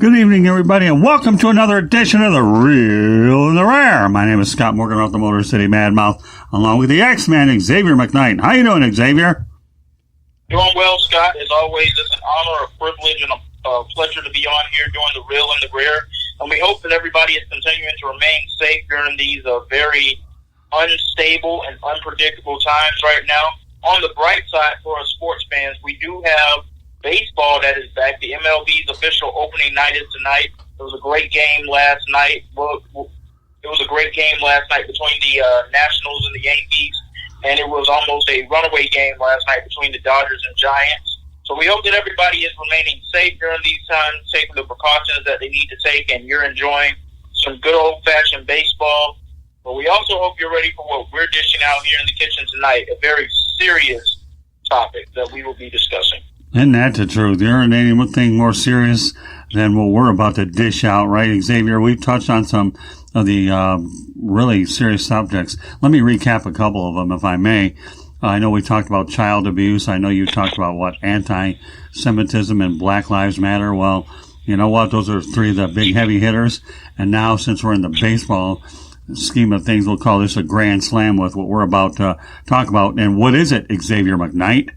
Good evening, everybody, and welcome to another edition of The Real and the Rare. My name is Scott Morgan off the Motor City MadMouth, along with the X-Man, Xavier McKnight. How you doing, Xavier? Doing well, Scott. As always, it's an honor, a privilege, and a pleasure to be on here doing The Real and the Rare. And we hope that everybody is continuing to remain safe during these very unstable and unpredictable times right now. On the bright side, for us sports fans, we do have baseball that is back. The MLB's official opening night is tonight. It was a great game last night. It was a great game last night between the Nationals and the Yankees, and it was almost a runaway game last night between the Dodgers and Giants. So we hope that everybody is remaining safe during these times, taking the precautions that they need to take, and you're enjoying some good old-fashioned baseball. But we also hope you're ready for what we're dishing out here in the kitchen tonight, a very serious topic that we will be discussing. Isn't that the truth? There ain't anything more serious than what we're about to dish out, right, Xavier? We've touched on some of the really serious subjects. Let me recap a couple of them, if I may. I know we talked about child abuse. I know you talked about, anti-Semitism and Black Lives Matter. Well, you know what? Those are three of the big heavy hitters. And now, since we're in the baseball scheme of things, we'll call this a grand slam with what we're about to talk about. And what is it, Xavier McKnight?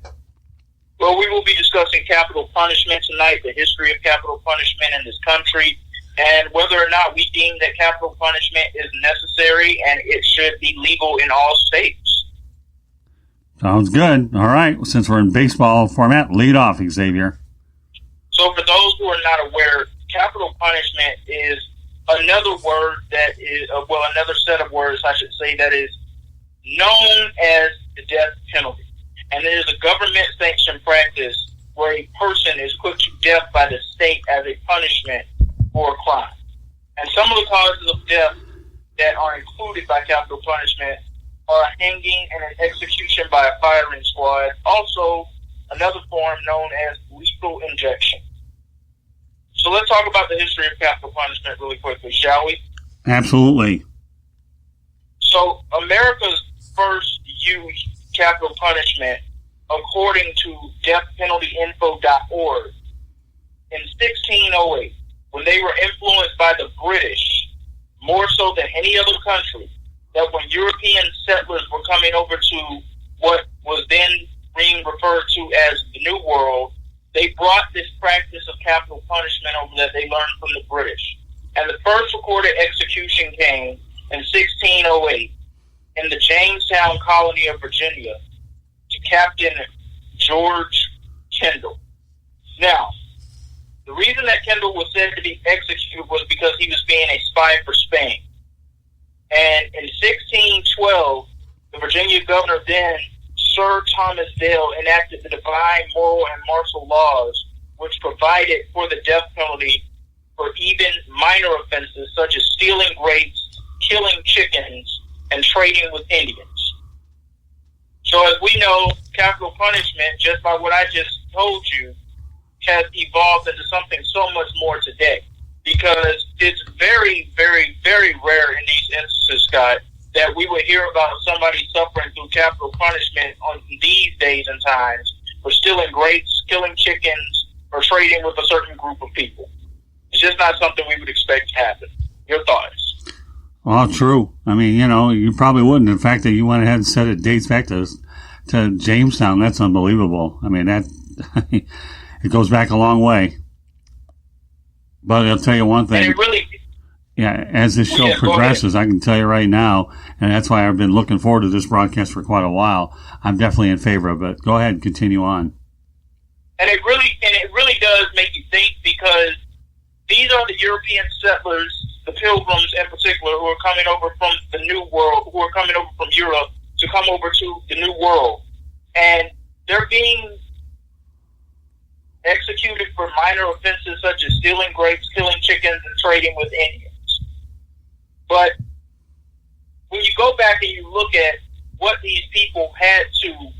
Well, we will be discussing capital punishment tonight, the history of capital punishment in this country, and whether or not we deem that capital punishment is necessary and it should be legal in all states. Sounds good. All right. Since we're in baseball format, lead off, Xavier. So for those who are not aware, capital punishment is another word that is, another set of words, I should say, that is known as the death penalty. And it is a government-sanctioned practice where a person is put to death by the state as a punishment for a crime. And some of the causes of death that are included by capital punishment are hanging and an execution by a firing squad. Also, another form known as lethal injection. So let's talk about the history of capital punishment really quickly, shall we? Absolutely. So America's first used capital punishment, according to deathpenaltyinfo.org, in 1608, when they were influenced by the British more so than any other country, that when European settlers were coming over to what was then being referred to as the New World, they brought this practice of capital punishment over that they learned from the British. And the first recorded execution came in 1608 in the Jamestown colony of Virginia to Captain George Kendall. Now, the reason that Kendall was said to be executed was because he was being a spy for Spain. And in 1612, the Virginia governor then, Sir Thomas Dale, enacted the Divine Moral and Martial Laws, which provided for the death penalty for even minor offenses such as stealing grapes, killing chickens, and trading with Indians. So as we know, capital punishment, just by what I just told you, has evolved into something so much more today. Because it's very, very, very rare in these instances, Scott, that we would hear about somebody suffering through capital punishment on these days and times for stealing grapes, killing chickens, or trading with a certain group of people. It's just not something we would expect to happen. Your thoughts? Well, true. I mean, you probably wouldn't. In fact, that you went ahead and said it dates back to Jamestown. That's unbelievable. I mean, that it goes back a long way. But I'll tell you one thing. As this show progresses, I can tell you right now, and that's why I've been looking forward to this broadcast for quite a while. I'm definitely in favor of it. Go ahead and continue on. And it really does make you think, because these are the European settlers, the Pilgrims in particular, who are coming over from the New World, who are coming over from Europe to come over to the New World. And they're being executed for minor offenses such as stealing grapes, killing chickens, and trading with Indians. But when you go back and you look at what these people had to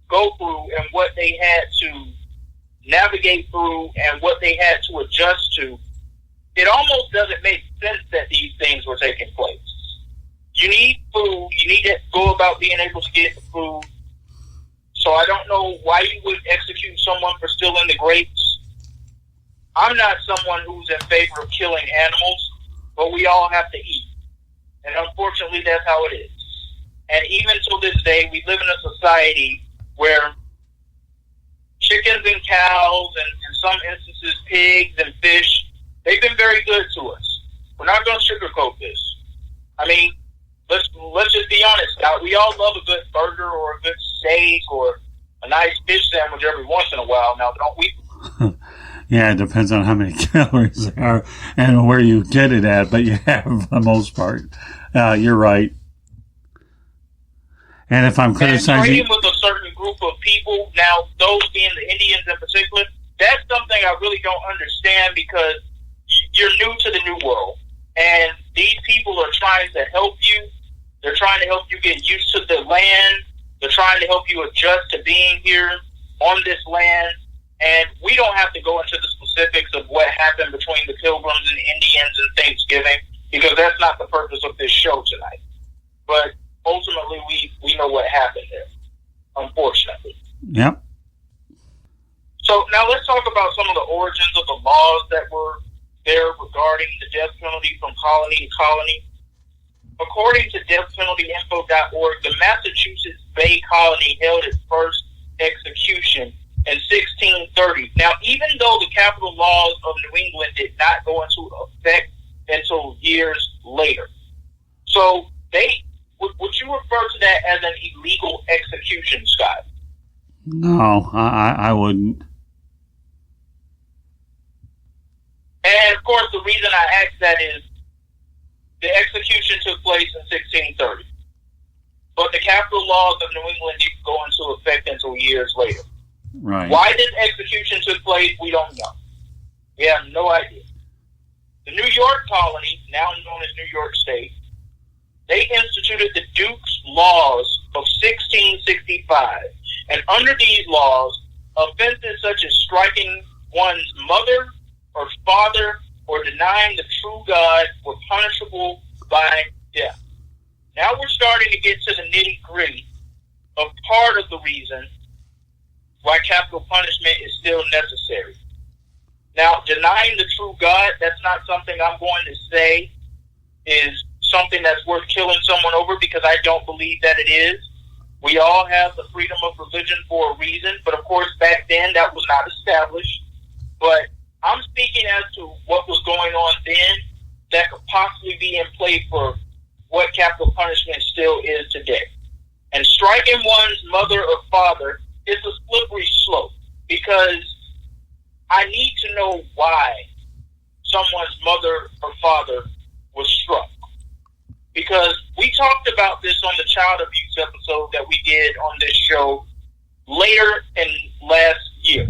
go through and what they had to navigate through and what they had to adjust to, it almost doesn't make sense that these things were taking place. You need food. You need to go about being able to get the food. So I don't know why you would execute someone for stealing the grapes. I'm not someone who's in favor of killing animals, but we all have to eat. And unfortunately, that's how it is. And even till this day, we live in a society where chickens and cows, and in some instances, pigs and fish, they've been very good to us. We're not going to sugarcoat this. I mean, let's just be honest, Scott. We all love a good burger or a good steak or a nice fish sandwich every once in a while now, don't we? Yeah, it depends on how many calories there are and where you get it at, but yeah, for the most part. You're right. And if I'm criticizing... And trading with a certain group of people, now those being the Indians in particular, that's something I really don't understand because you're new to the New World. And these people are trying to help you. They're trying to help you get used to the land. They're trying to help you adjust to being here on this land. And we don't have to go into the specifics of what happened between the Pilgrims and Indians and Thanksgiving because that's not the purpose of this show tonight. But ultimately, we know what happened there, unfortunately. Yep. So now let's talk about some of the origins of the laws that were there regarding the death penalty from colony to colony. According to deathpenaltyinfo.org, the Massachusetts Bay Colony held its first execution in 1630. Now, even though the capital laws of New England did not go into effect until years later. So would you refer to that as an illegal execution, Scott? No, I wouldn't. And, of course, the reason I ask that is the execution took place in 1630. But the capital laws of New England didn't go into effect until years later. Right. Why this execution took place, we don't know. We have no idea. The New York colony, now known as New York State, they instituted the Duke's Laws of 1665. And under these laws, offenses such as striking one's mother or father or denying the true God were punishable by death. Now we're starting to get to the nitty-gritty of part of the reason why capital punishment is still necessary. Now, denying the true God, that's not something I'm going to say is something that's worth killing someone over because I don't believe that it is. We all have the freedom of religion for a reason, but of course back then that was not established. But I'm speaking as to what was going on then that could possibly be in play for what capital punishment still is today. And striking one's mother or father is a slippery slope because I need to know why someone's mother or father was struck. Because we talked about this on the child abuse episode that we did on this show later in last year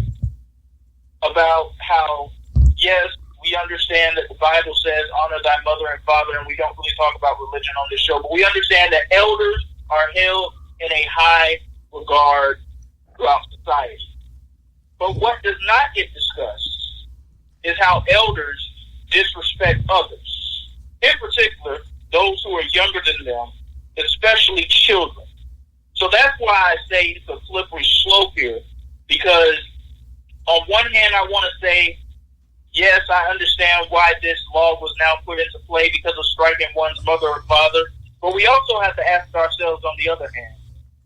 about how, yes, we understand that the Bible says honor thy mother and father, and we don't really talk about religion on this show, but we understand that elders are held in a high regard throughout society. But what does not get discussed is how elders disrespect others. In particular, those who are younger than them, especially children. So that's why I say it's a slippery slope here, because on one hand, I want to say, yes, I understand why this law was now put into play because of striking one's mother or father, but we also have to ask ourselves on the other hand,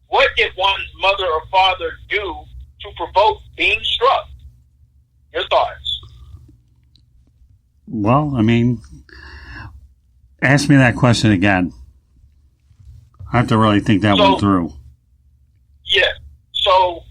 what did one's mother or father do to provoke being struck? Your thoughts? Well, I mean, ask me that question again. I have to really think that one through. Yeah. So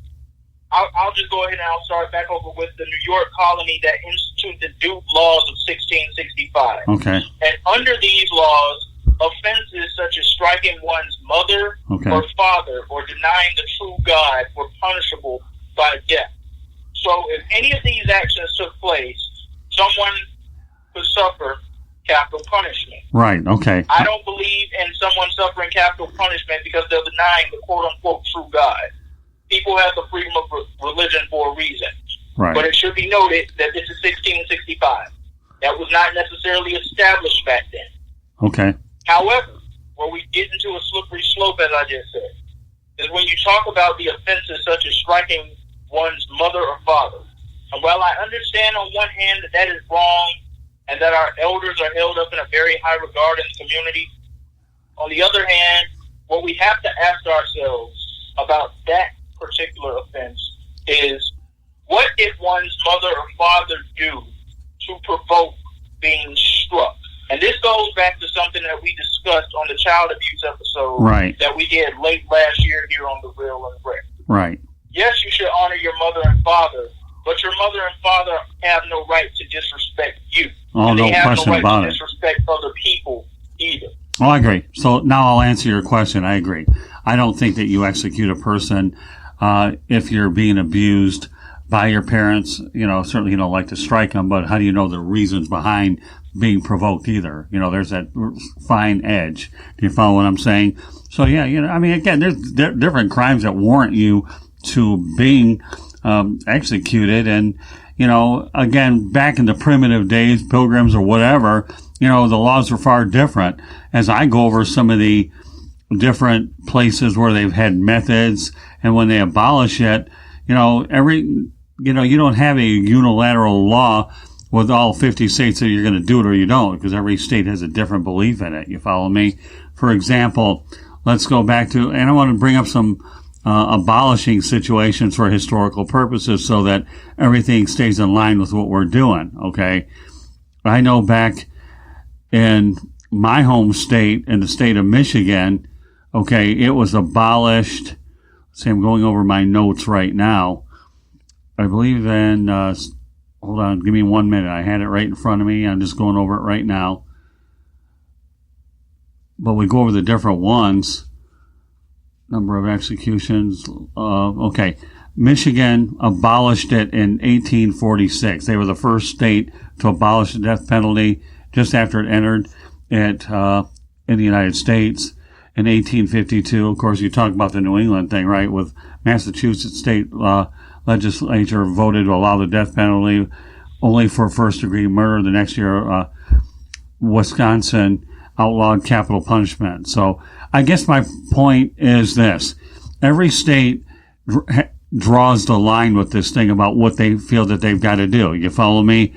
I'll just go ahead and I'll start back over with the New York colony that instituted the Duke Laws of 1665. Okay. And under these laws, offenses such as striking one's mother or father or denying the true God were punishable by death. So if any of these actions took place, someone could suffer capital punishment. Right, okay. I don't believe in someone suffering capital punishment because they're denying the quote-unquote true God. People have the freedom of religion for a reason. Right. But it should be noted that this is 1665. That was not necessarily established back then. Okay. However, where we get into a slippery slope, as I just said, is when you talk about the offenses such as striking one's mother or father. And while I understand on one hand that that is wrong and that our elders are held up in a very high regard in the community, on the other hand, what we have to ask ourselves about that particular offense is, what did one's mother or father do to provoke being struck? And this goes back to something that we discussed on the child abuse episode that we did late last year here on The Real and Rare. Right. Yes, you should honor your mother and father, but your mother and father have no right to disrespect you. Oh, and no they have question no right about to it. disrespect other people either. Oh, I agree. So now I'll answer your question. I agree. I don't think that you execute a person if you're being abused by your parents. You know, certainly you don't like to strike them, but how do you know the reasons behind being provoked either? You know, there's that fine edge. Do you follow what I'm saying? So yeah, you know, I mean, again, there's different crimes that warrant you to being executed. And, you know, again, back in the primitive days, pilgrims or whatever, you know, the laws were far different. As I go over some of the different places where they've had methods, and when they abolish it, you know, you don't have a unilateral law with all 50 states that you're going to do it or you don't, because every state has a different belief in it. You follow me? For example, let's go back to, and I want to bring up some abolishing situations for historical purposes so that everything stays in line with what we're doing, okay? I know back in my home state, in the state of Michigan, okay, it was abolished. See, I'm going over my notes right now. I believe in, hold on, give me 1 minute. I had it right in front of me. I'm just going over it right now. But we go over the different ones. Number of executions. Okay. Michigan abolished it in 1846. They were the first state to abolish the death penalty just after it entered it in the United States. In 1852, of course, you talk about the New England thing, right? With Massachusetts state legislature voted to allow the death penalty only for first-degree murder. The next year, Wisconsin outlawed capital punishment. So I guess my point is this. Every state draws the line with this thing about what they feel that they've got to do. You follow me?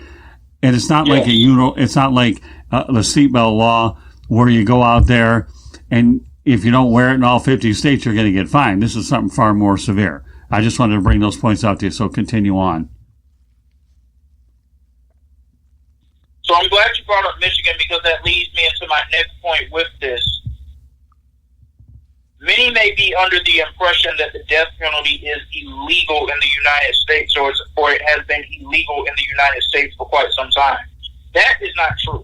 And it's not like it's not like the seatbelt law where you go out there and if you don't wear it in all 50 states, you're going to get fined. This is something far more severe. I just wanted to bring those points out to you, so continue on. So I'm glad you brought up Michigan, because that leads me into my next point with this. Many may be under the impression that the death penalty is illegal in the United States, or it has been illegal in the United States for quite some time. That is not true.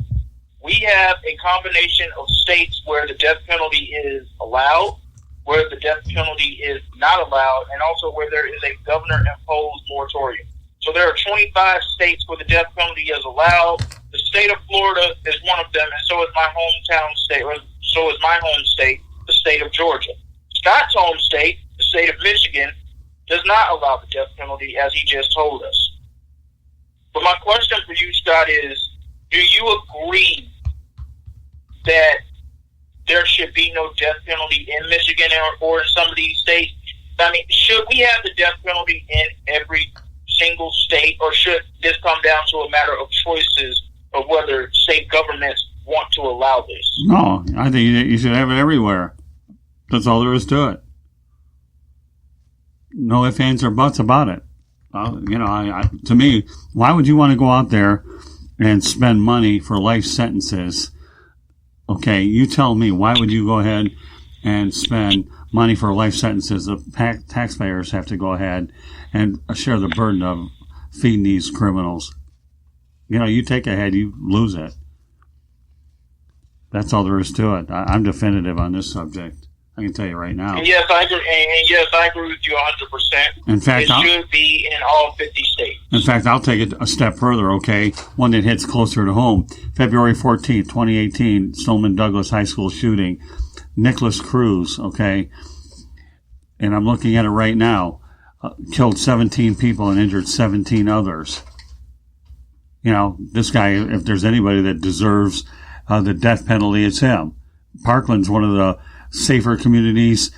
We have a combination of states where the death penalty is allowed, where the death penalty is not allowed, and also where there is a governor-imposed moratorium. So there are 25 states where the death penalty is allowed. The state of Florida is one of them, and so is my hometown state, or so is my home state, the state of Georgia. Scott's home state, the state of Michigan, does not allow the death penalty, as he just told us. But my question for you, Scott, is, do you agree that there should be no death penalty in Michigan or in some of these states? I mean, should we have the death penalty in every single state, or should this come down to a matter of choices of whether state governments want to allow this? No, I think you should have it everywhere. That's all there is to it. No ifs, ands, or buts about it. To me, why would you want to go out there and spend money for life sentences? Okay, you tell me, why would you go ahead and spend money for life sentences? The taxpayers have to go ahead and share the burden of feeding these criminals. You know, you take a head, you lose it. That's all there is to it. I'm definitive on this subject. I can tell you right now. And yes, I agree with you 100%. In fact, it should be in all 50 states. In fact, I'll take it a step further, okay? One that hits closer to home. February 14th, 2018, Stoneman Douglas High School shooting. Nicholas Cruz, okay? And I'm looking at it right now. Killed 17 people and injured 17 others. You know, this guy, if there's anybody that deserves the death penalty, it's him. Parkland's one of the safer communities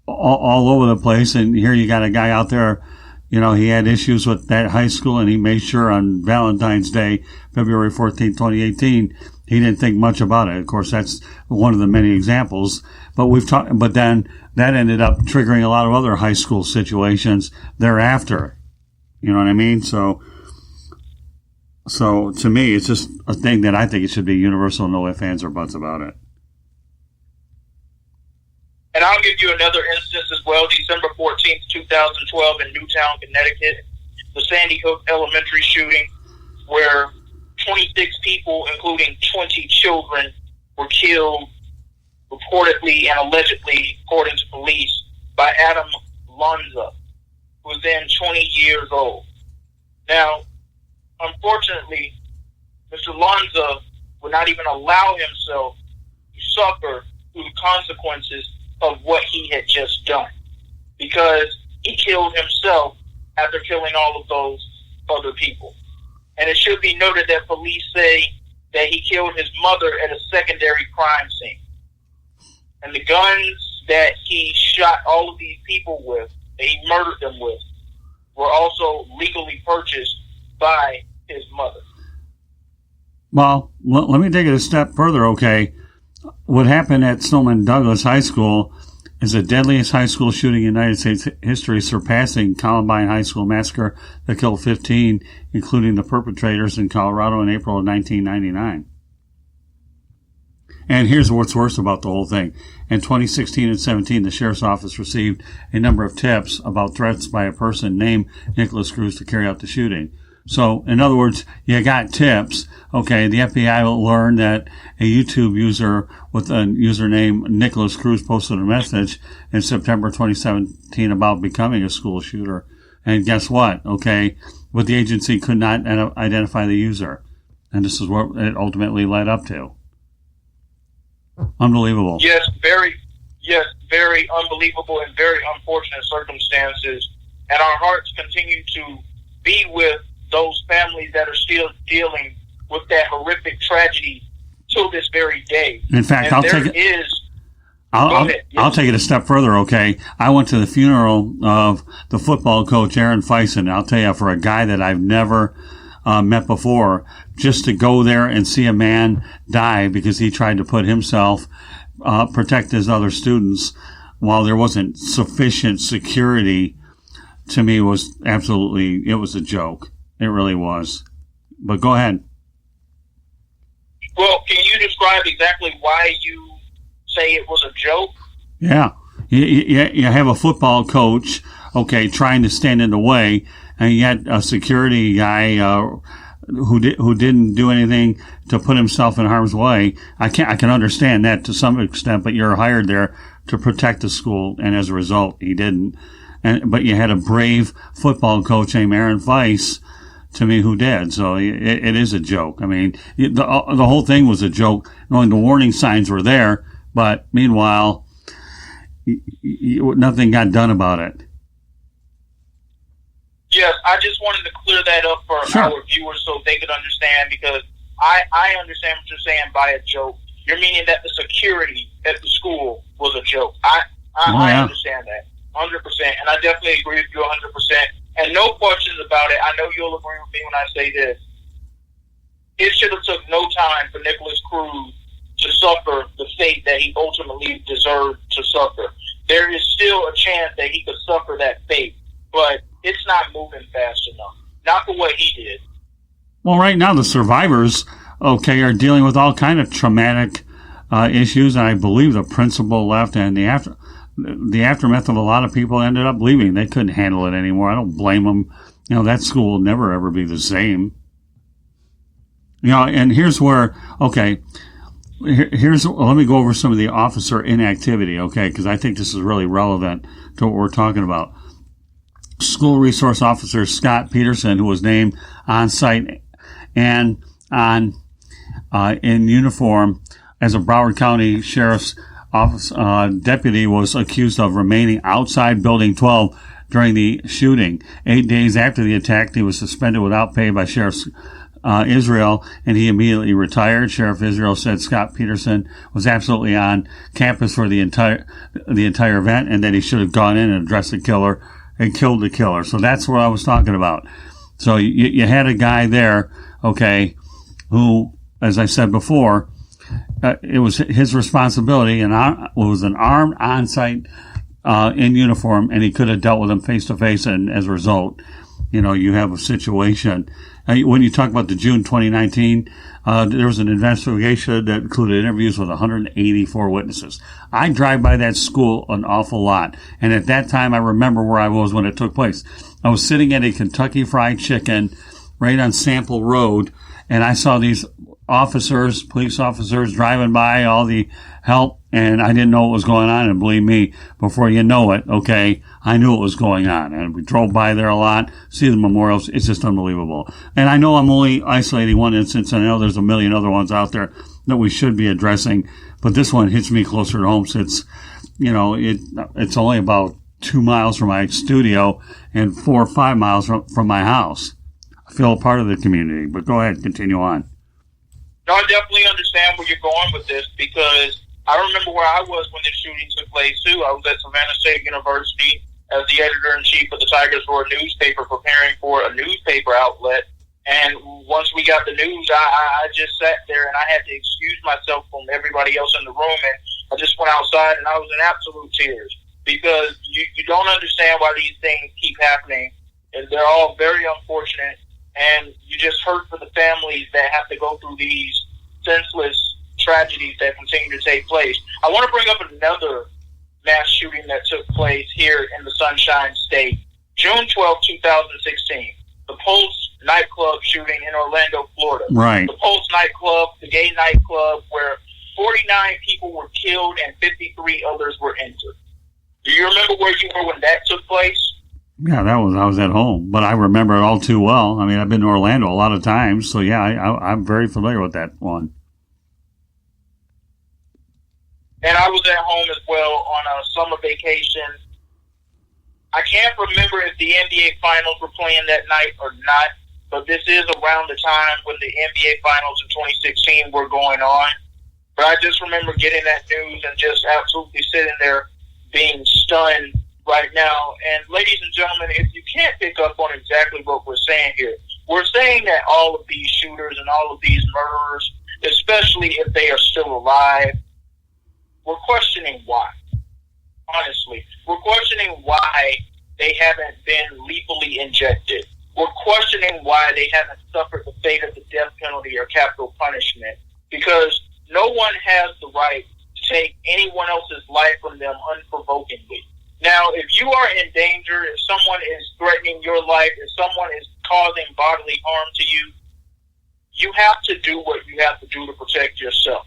all over the place, and here you got a guy out there He had issues with that high school, and he made sure on Valentine's Day, February 14th, 2018, he didn't think much about it. Of course, that's one of the many examples. But but then that ended up triggering a lot of other high school situations thereafter. You know what I mean? So to me, it's just a thing that I think it should be universal, no ifs, ands, or buts about it. And I'll give you another instance as well. December 14th, 2012 in Newtown, Connecticut, the Sandy Hook Elementary shooting, where 26 people, including 20 children, were killed reportedly and allegedly, according to police, by Adam Lanza, who was then 20 years old. Now, unfortunately, Mr. Lanza would not even allow himself to suffer through the consequences of what he had just done, because he killed himself after killing all of those other people. And it should be noted that police say that he killed his mother at a secondary crime scene. And the guns that he shot all of these people with, that he murdered them with, were also legally purchased by his mother. Well, let me take it a step further, okay? What happened at Stoneman Douglas High School is the deadliest high school shooting in United States history, surpassing Columbine High School massacre that killed 15, including the perpetrators in Colorado in April of 1999. And here's what's worse about the whole thing. In 2016 and 17, the Sheriff's Office received a number of tips about threats by a person named Nicholas Cruz to carry out the shooting. So, in other words, you got tips. Okay, the FBI learned that a YouTube user with a username Nicholas Cruz posted a message in September 2017 about becoming a school shooter. And guess what? Okay, but the agency could not identify the user. And this is what it ultimately led up to. Unbelievable. Yes, very unbelievable and very unfortunate circumstances. And our hearts continue to be with those families that are still dealing with that horrific tragedy till this very day. In fact, I'll take it a step further, okay? I went to the funeral of the football coach, Aaron Feisen. I'll tell you, for a guy that I've never met before, just to go there and see a man die because he tried to put himself, protect his other students while there wasn't sufficient security, to me was it was a joke. It really was. But go ahead. Well, can you describe exactly why you say it was a joke? Yeah. You have a football coach, okay, trying to stand in the way, and yet a security guy who didn't do anything to put himself in harm's way. I can understand that to some extent, but you're hired there to protect the school, and as a result, he didn't. But you had a brave football coach named Aaron Weiss, to me, who did. So it is a joke. I mean, the whole thing was a joke. Knowing the warning signs were there, but meanwhile, nothing got done about it. Yes, I just wanted to clear that up for Sure. our viewers so they could understand, because I understand what you're saying by a joke. You're meaning that the security at the school was a joke. I understand that 100%, and I definitely agree with you 100%. And no questions about it. I know you'll agree with me when I say this. It should have took no time for Nicholas Cruz to suffer the fate that he ultimately deserved to suffer. There is still a chance that he could suffer that fate, but it's not moving fast enough. Not for what he did. Well, right now the survivors, okay, are dealing with all kind of traumatic issues, and I believe the principal left, and the aftermath of a lot of people ended up leaving. They couldn't handle it anymore. I don't blame them. That school will never ever be the same. And here's where, okay, let me go over some of the officer inactivity, okay, because I think this is really relevant to what we're talking about. School resource officer Scott Peterson, who was named on site and in uniform as a Broward County Sheriff's Office deputy, was accused of remaining outside Building 12 during the shooting. 8 days after the attack, he was suspended without pay by Sheriff Israel, and he immediately retired. Sheriff Israel said Scott Peterson was absolutely on campus for the entire event, and that he should have gone in and addressed the killer and killed the killer. So that's what I was talking about. So you had a guy there, okay, who, as I said before, it was his responsibility, and it was an armed on-site in uniform, and he could have dealt with him face to face, and as a result, you have a situation. When you talk about the June 2019, there was an investigation that included interviews with 184 witnesses. I drive by that school an awful lot, and at that time, I remember where I was when it took place. I was sitting at a Kentucky Fried Chicken right on Sample Road, and I saw these police officers driving by, all the help, and I didn't know what was going on. And believe me, before you know it, okay, I knew what was going on. And we drove by there a lot, see the memorials. It's just unbelievable. And I know I'm only isolating one instance, and I know there's a million other ones out there that we should be addressing, but this one hits me closer to home since, it's only about 2 miles from my studio and 4 or 5 miles from my house. I feel a part of the community, but go ahead, continue on. No, I definitely understand where you're going with this, because I remember where I was when the shooting took place, too. I was at Savannah State University as the editor-in-chief of the Tigers for a newspaper, preparing for a newspaper outlet. And once we got the news, I just sat there and I had to excuse myself from everybody else in the room. And I just went outside and I was in absolute tears, because you don't understand why these things keep happening. And they're all very unfortunate. And you just hurt for the families that have to go through these senseless tragedies that continue to take place. I want to bring up another mass shooting that took place here in the Sunshine State. June 12, 2016. The Pulse nightclub shooting in Orlando, Florida. Right. The Pulse nightclub, the gay nightclub, where 49 people were killed and 53 others were injured. Do you remember where you were when that took place? Yeah, I was at home, but I remember it all too well. I mean, I've been to Orlando a lot of times, so yeah, I'm very familiar with that one. And I was at home as well on a summer vacation. I can't remember if the NBA Finals were playing that night or not, but this is around the time when the NBA Finals in 2016 were going on. But I just remember getting that news and just absolutely sitting there being stunned right now. And ladies and gentlemen, if you can't pick up on exactly what we're saying here, we're saying that all of these shooters and all of these murderers, especially if they are still alive, we're questioning why. Honestly, we're questioning why they haven't been lethally injected. We're questioning why they haven't suffered the fate of the death penalty or capital punishment, because no one has the right to take anyone else's life from them unprovokingly. Now, if you are in danger, if someone is threatening your life, if someone is causing bodily harm to you, you have to do what you have to do to protect yourself.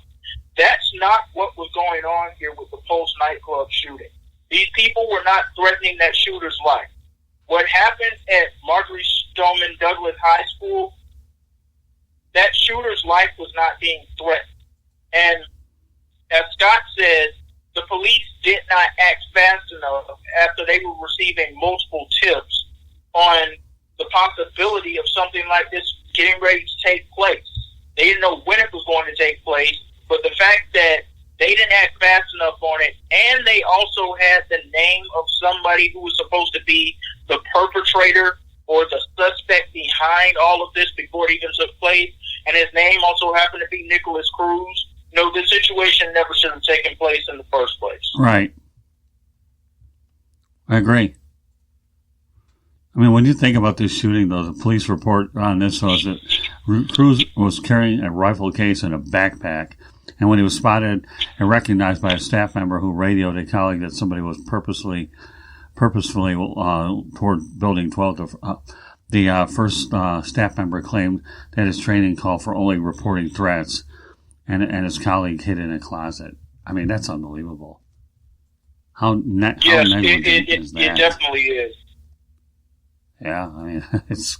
That's not what was going on here with the Pulse nightclub shooting. These people were not threatening that shooter's life. What happened at Marjorie Stoneman Douglas High School, that shooter's life was not being threatened. And as Scott said, the police did not act fast enough after they were receiving multiple tips on the possibility of something like this getting ready to take place. They didn't know when it was going to take place, but the fact that they didn't act fast enough on it, and they also had the name of somebody who was supposed to be the perpetrator or the suspect behind all of this before it even took place, and his name also happened to be Nicholas Cruz. No, the situation never should have taken place in the first place. Right. I agree. I mean, when you think about this shooting, though, the police report on this was that Cruz was carrying a rifle case in a backpack, and when he was spotted and recognized by a staff member who radioed a colleague that somebody was purposefully toward Building 12, the first staff member claimed that his training called for only reporting threats, and his colleague hid in a closet. I mean, that's unbelievable. How negligent is that? It definitely is. Yeah, I mean, it's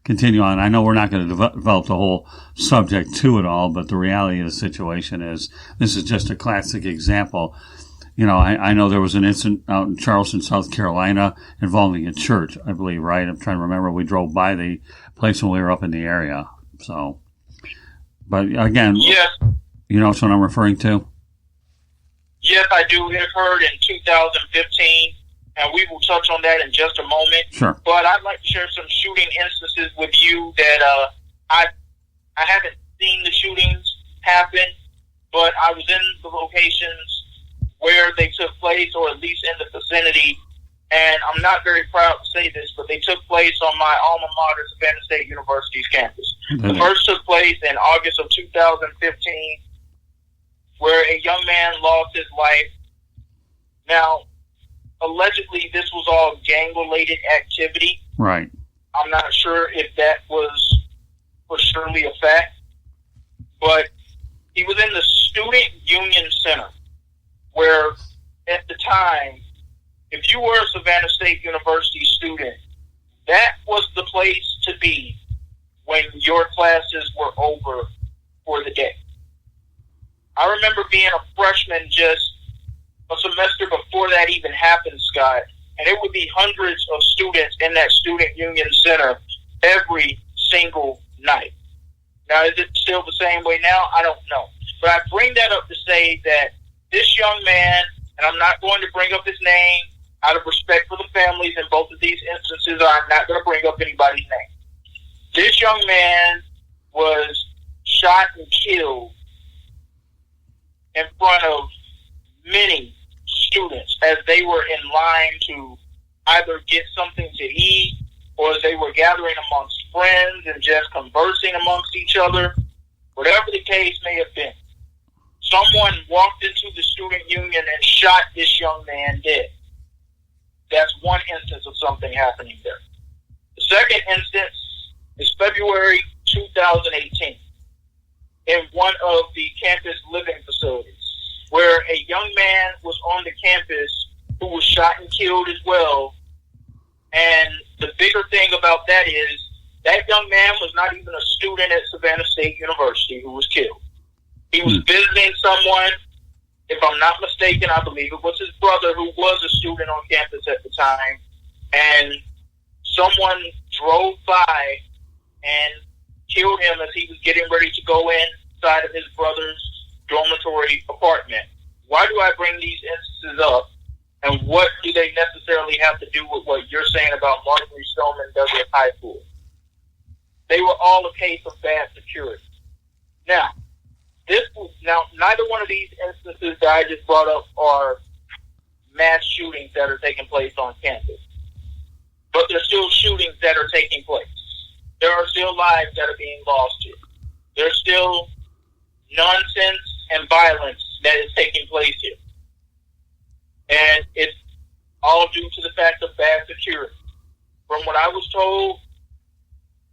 continue on. I know we're not going to develop the whole subject to it all, but the reality of the situation is this is just a classic example. You know, I know there was an incident out in Charleston, South Carolina, involving a church, I believe, right? I'm trying to remember. We drove by the place when we were up in the area. So, but again, yes. You know what I'm referring to? Yes, I do. It occurred in 2015, and we will touch on that in just a moment. Sure. But I'd like to share some shooting instances with you that I haven't seen the shootings happen, but I was in the locations where they took place, or at least in the vicinity. And I'm not very proud to say this, but they took place on my alma mater, Savannah State University's campus. The first took place in August of 2015, where a young man lost his life. Now, allegedly, this was all gang-related activity. Right. I'm not sure if that was for surely a fact, but he was in the Student Union Center, where at the time, if you were a Savannah State University student, that was the place to be when your classes were over for the day. I remember being a freshman just a semester before that even happened, Scott, and it would be hundreds of students in that Student Union Center every single night. Now, is it still the same way now? I don't know. But I bring that up to say that this young man, and I'm not going to bring up his name out of respect for the families in both of these instances, I'm not going to bring up anybody's name. This young man was shot and killed in front of many students as they were in line to either get something to eat, or they were gathering amongst friends and just conversing amongst each other. Whatever the case may have been, someone walked into the student union and shot this young man dead. That's one instance of something happening there. The second instance is February 2018 in one of the campus living facilities, where a young man was on the campus who was shot and killed as well. And the bigger thing about that is that young man was not even a student at Savannah State University who was killed. He was visiting someone. If I'm not mistaken, I believe it was his brother, who was a student on campus at the time. And someone drove by and killed him as he was getting ready to go inside of his brother's dormitory apartment. Why do I bring these instances up? And what do they necessarily have to do with what you're saying about Marjorie Stoneman Douglas High School? They were all a case of bad security. Now, neither one of these instances that I just brought up are mass shootings that are taking place on campus. But there's still shootings that are taking place. There are still lives that are being lost here. There's still nonsense and violence that is taking place here. And it's all due to the fact of bad security. From what I was told,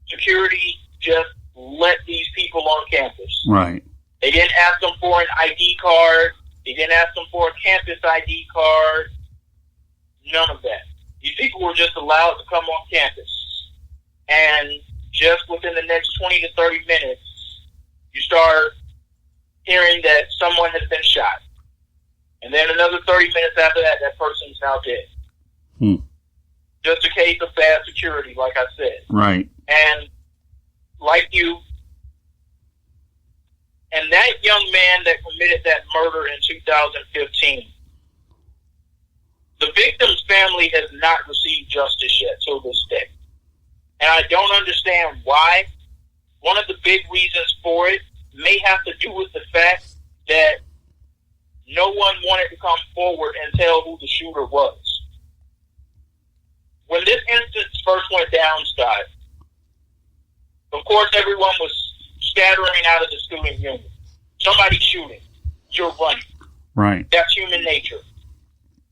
security just let these people on campus. Right. They didn't ask them for an ID card. They didn't ask them for a campus ID card. None of that. These people were just allowed to come on campus. And just within the next 20 to 30 minutes, you start hearing that someone has been shot. And then another 30 minutes after that, that person's now dead. Just a case of bad security, like I said. Right. And like you, and that young man that committed that murder in 2015, the victim's family has not received justice yet till this day. And I don't understand why. One of the big reasons for it may have to do with the fact that no one wanted to come forward and tell who the shooter was. When this instance first went down, Scott, of course everyone was scattering out of the student union. Somebody's shooting. You're running. Right. That's human nature.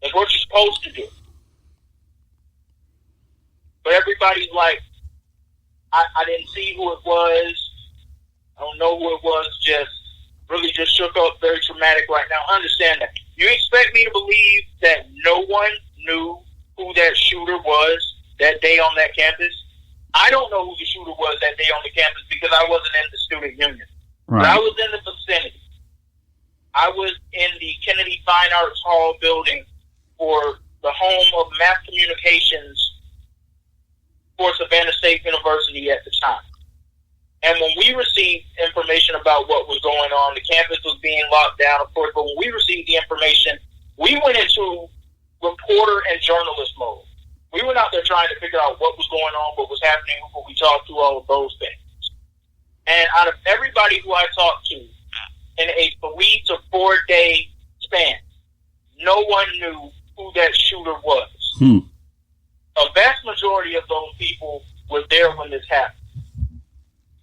That's what you're supposed to do. But everybody's like, I didn't see who it was. I don't know who it was. Just shook up, very traumatic right now. I understand that. You expect me to believe that no one knew who that shooter was that day on that campus? I don't know who the shooter was that day on the campus because I wasn't in the student union. Right. But I was in the vicinity. I was in the Kennedy Fine Arts Hall building for the home of mass communications for Savannah State University at the time. And when we received information about what was going on, the campus was being locked down, of course, but when we received the information, we went into reporter and journalist mode. We were out there trying to figure out what was going on, what was happening, who we talked to, all of those things. And out of everybody who I talked to in a 3 to 4 day span, no one knew who that shooter was. A vast majority of those people were there when this happened.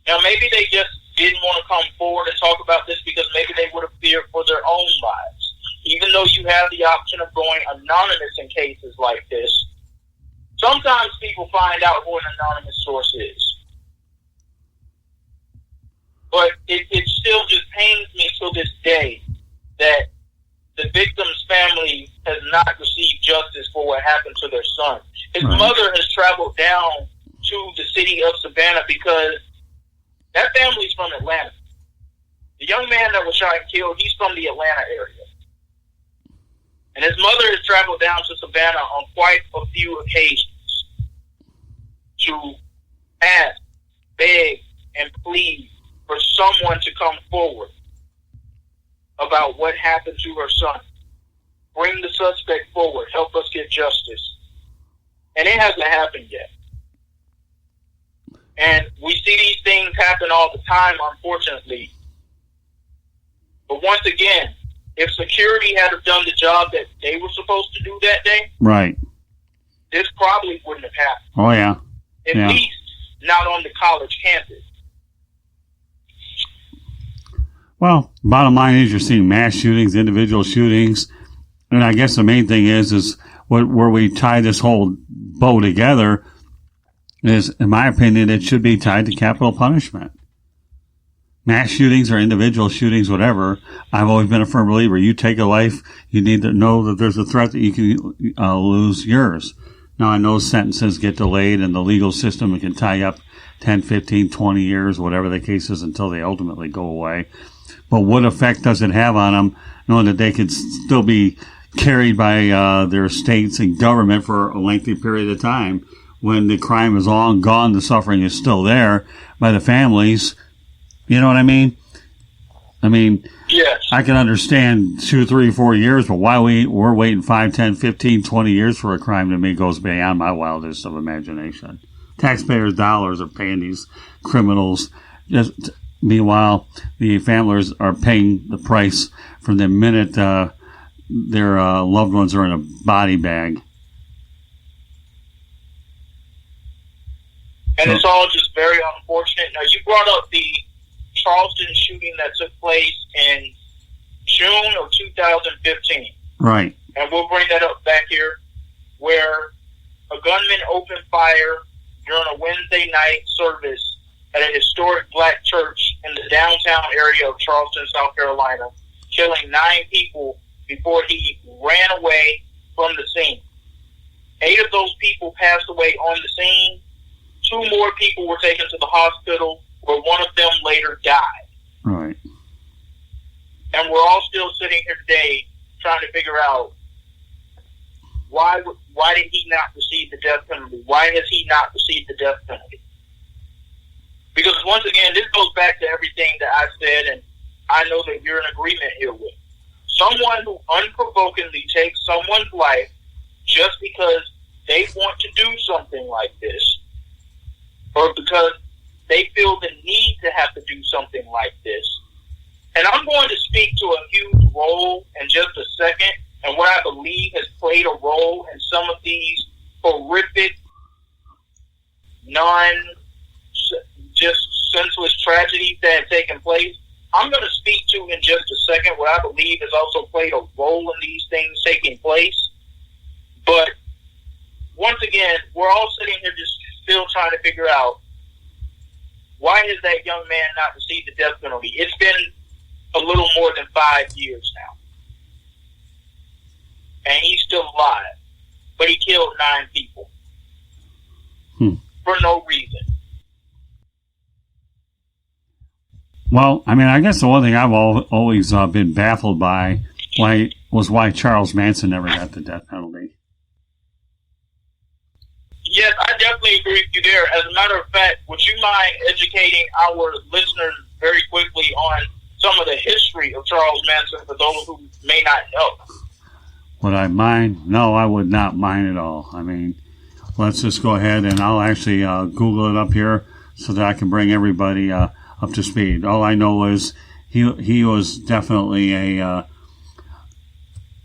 Now, maybe they just didn't want to come forward and talk about this because maybe they would have feared for their own lives. Even though you have the option of going anonymous in cases like this, sometimes people find out who an anonymous source is. But it still just pains me to this day that the victim's family has not received justice for what happened to their son. His mother has traveled down to the city of Savannah because that family's from Atlanta. The young man that was shot and killed, he's from the Atlanta area. And his mother has traveled down to Savannah on quite a few occasions to ask, beg, and plead for someone to come forward about what happened to her son. Bring the suspect forward. Help us get justice. And it hasn't happened yet. And we see these things happen all the time, unfortunately. But once again, if security had done the job that they were supposed to do that day, right, this probably wouldn't have happened. Oh, yeah. At least not on the college campus. Well, bottom line is you're seeing mass shootings, individual shootings, and I guess the main thing is where we tie this whole bow together is, in my opinion, it should be tied to capital punishment. Mass shootings or individual shootings, whatever, I've always been a firm believer. You take a life, you need to know that there's a threat that you can lose yours. Now, I know sentences get delayed and the legal system can tie you up 10, 15, 20 years, whatever the case is, until they ultimately go away. But what effect does it have on them, knowing that they could still be carried by their states and government for a lengthy period of time when the crime is long gone, the suffering is still there by the families? You know what I mean? Yes. I can understand 2, 3, 4 years, but why we're waiting 5, 10, 15, 20 years for a crime to me goes beyond my wildest of imagination. Taxpayers' dollars are paying these criminals. Meanwhile, the families are paying the price from the minute their loved ones are in a body bag. And it's all just very unfortunate. Now, you brought up the Charleston shooting that took place in June of 2015. Right. And we'll bring that up back here, where a gunman opened fire during a Wednesday night service at a historic black church in the downtown area of Charleston, South Carolina, killing 9 people before he ran away from the scene. 8 of those people passed away on the scene. 2 more people were taken to the hospital, where one of them later died. Right. And we're all still sitting here today trying to figure out why did he not receive the death penalty? Why has he not received the death penalty? Because once again, this goes back to everything that I said, and I know that you're in agreement here with. Someone who unprovokingly takes someone's life just because they want to do something like this, or because they feel the need to have to do something like this. And I'm going to speak to a huge role in just a second, and what I believe has played a role in some of these horrific, just senseless tragedies that have taken place. I'm going to speak to in just a second what I believe has also played a role in these things taking place. But once again, we're all sitting here just still trying to figure out, why has that young man not received the death penalty? It's been a little more than 5 years now. And he's still alive. But he killed 9 people. For no reason. Well, I guess the one thing I've always been baffled by was why Charles Manson never got the death penalty. Yes, I definitely agree with you there. As a matter of fact, would you mind educating our listeners very quickly on some of the history of Charles Manson for those who may not know? Would I mind? No, I would not mind at all. I mean, let's just go ahead and I'll actually Google it up here so that I can bring everybody up to speed. All I know is he was definitely a.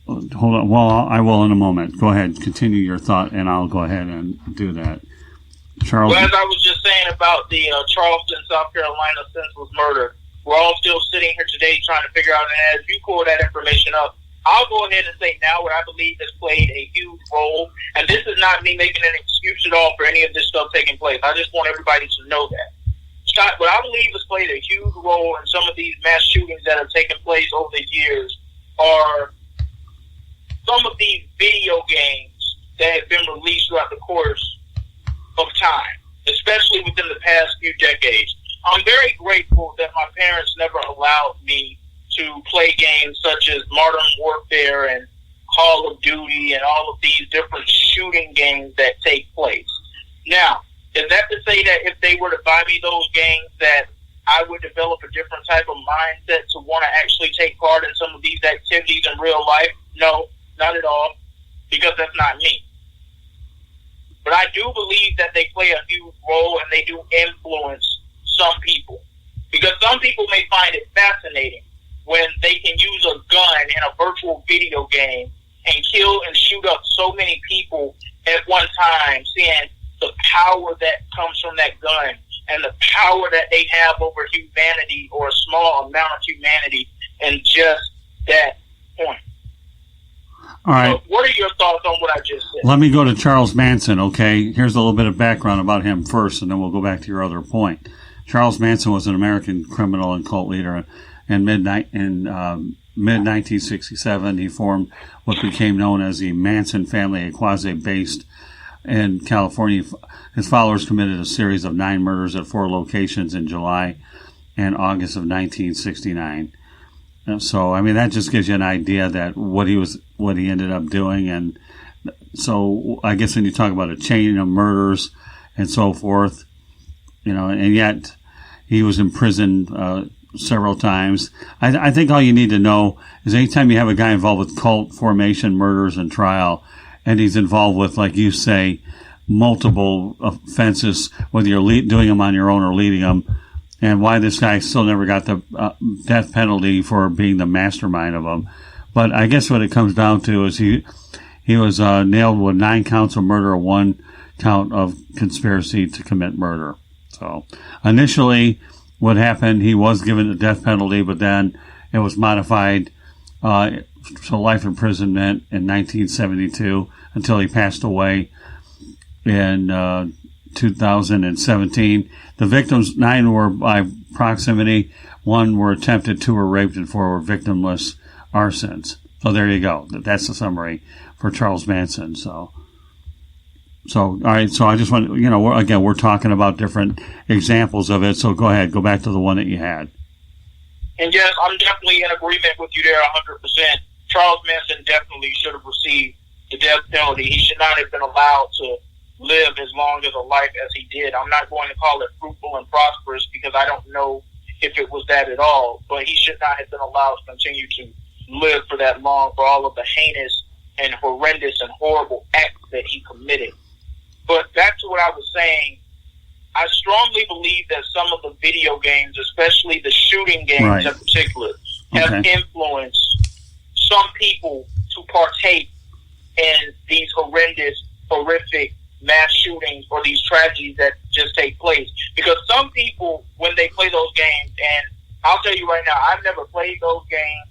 Hold on. Well, I will in a moment. Go ahead. Continue your thought, and I'll go ahead and do that. Charles. Well, as I was just saying about the Charleston, South Carolina senseless murder, we're all still sitting here today trying to figure out, and as you pull that information up, I'll go ahead and say now what I believe has played a huge role, and this is not me making an excuse at all for any of this stuff taking place. I just want everybody to know that. What I believe has played a huge role in some of these mass shootings that have taken place over the years are some of these video games that have been released throughout the course of time, especially within the past few decades. I'm very grateful that my parents never allowed me to play games such as Modern Warfare and Call of Duty and all of these different shooting games that take place. Now, is that to say that if they were to buy me those games that I would develop a different type of mindset to want to actually take part in some of these activities in real life? No, not at all, because that's not me. But I do believe that they play a huge role and they do influence some people. Because some people may find it fascinating when they can use a gun in a virtual video game and kill and shoot up so many people at one time, seeing the power that comes from that gun and the power that they have over humanity or a small amount of humanity in just that point. All right. So what are your thoughts on what I just said? Let me go to Charles Manson, okay? Here's a little bit of background about him first, and then we'll go back to your other point. Charles Manson was an American criminal and cult leader. In mid-1967, he formed what became known as the Manson family, a quasi-based in California. His followers committed a series of 9 murders at 4 locations in July and August of 1969. And so, I mean, that just gives you an idea that what he ended up doing. And so, I guess when you talk about a chain of murders and so forth, you know, and yet he was imprisoned several times. I think all you need to know is anytime you have a guy involved with cult formation, murders, and trial, and he's involved with, like you say, multiple offenses, whether you're doing them on your own or leading them, and why this guy still never got the death penalty for being the mastermind of them. But I guess what it comes down to is he was nailed with 9 counts of murder, 1 count of conspiracy to commit murder. So initially, what happened, he was given the death penalty, but then it was modified to life imprisonment in 1972 until he passed away in 2017. The victims, 9 were by proximity, 1 were attempted, 2 were raped, and 4 were victimless arsons. So there you go. That's the summary for Charles Manson. So all right. So I just want, we're talking about different examples of it. So go ahead, go back to the one that you had. And yes, I'm definitely in agreement with you there 100%. Charles Manson definitely should have received the death penalty. He should not have been allowed to live as long as a life as he did. I'm not going to call it fruitful and prosperous because I don't know if it was that at all, but he should not have been allowed to continue to live for that long for all of the heinous and horrendous and horrible acts that he committed. But back to what I was saying, I strongly believe that some of the video games, especially the shooting games in particular, have influenced some people to partake in these horrendous, horrific mass shootings or these tragedies that just take place. Because some people, when they play those games, and I'll tell you right now, I've never played those games.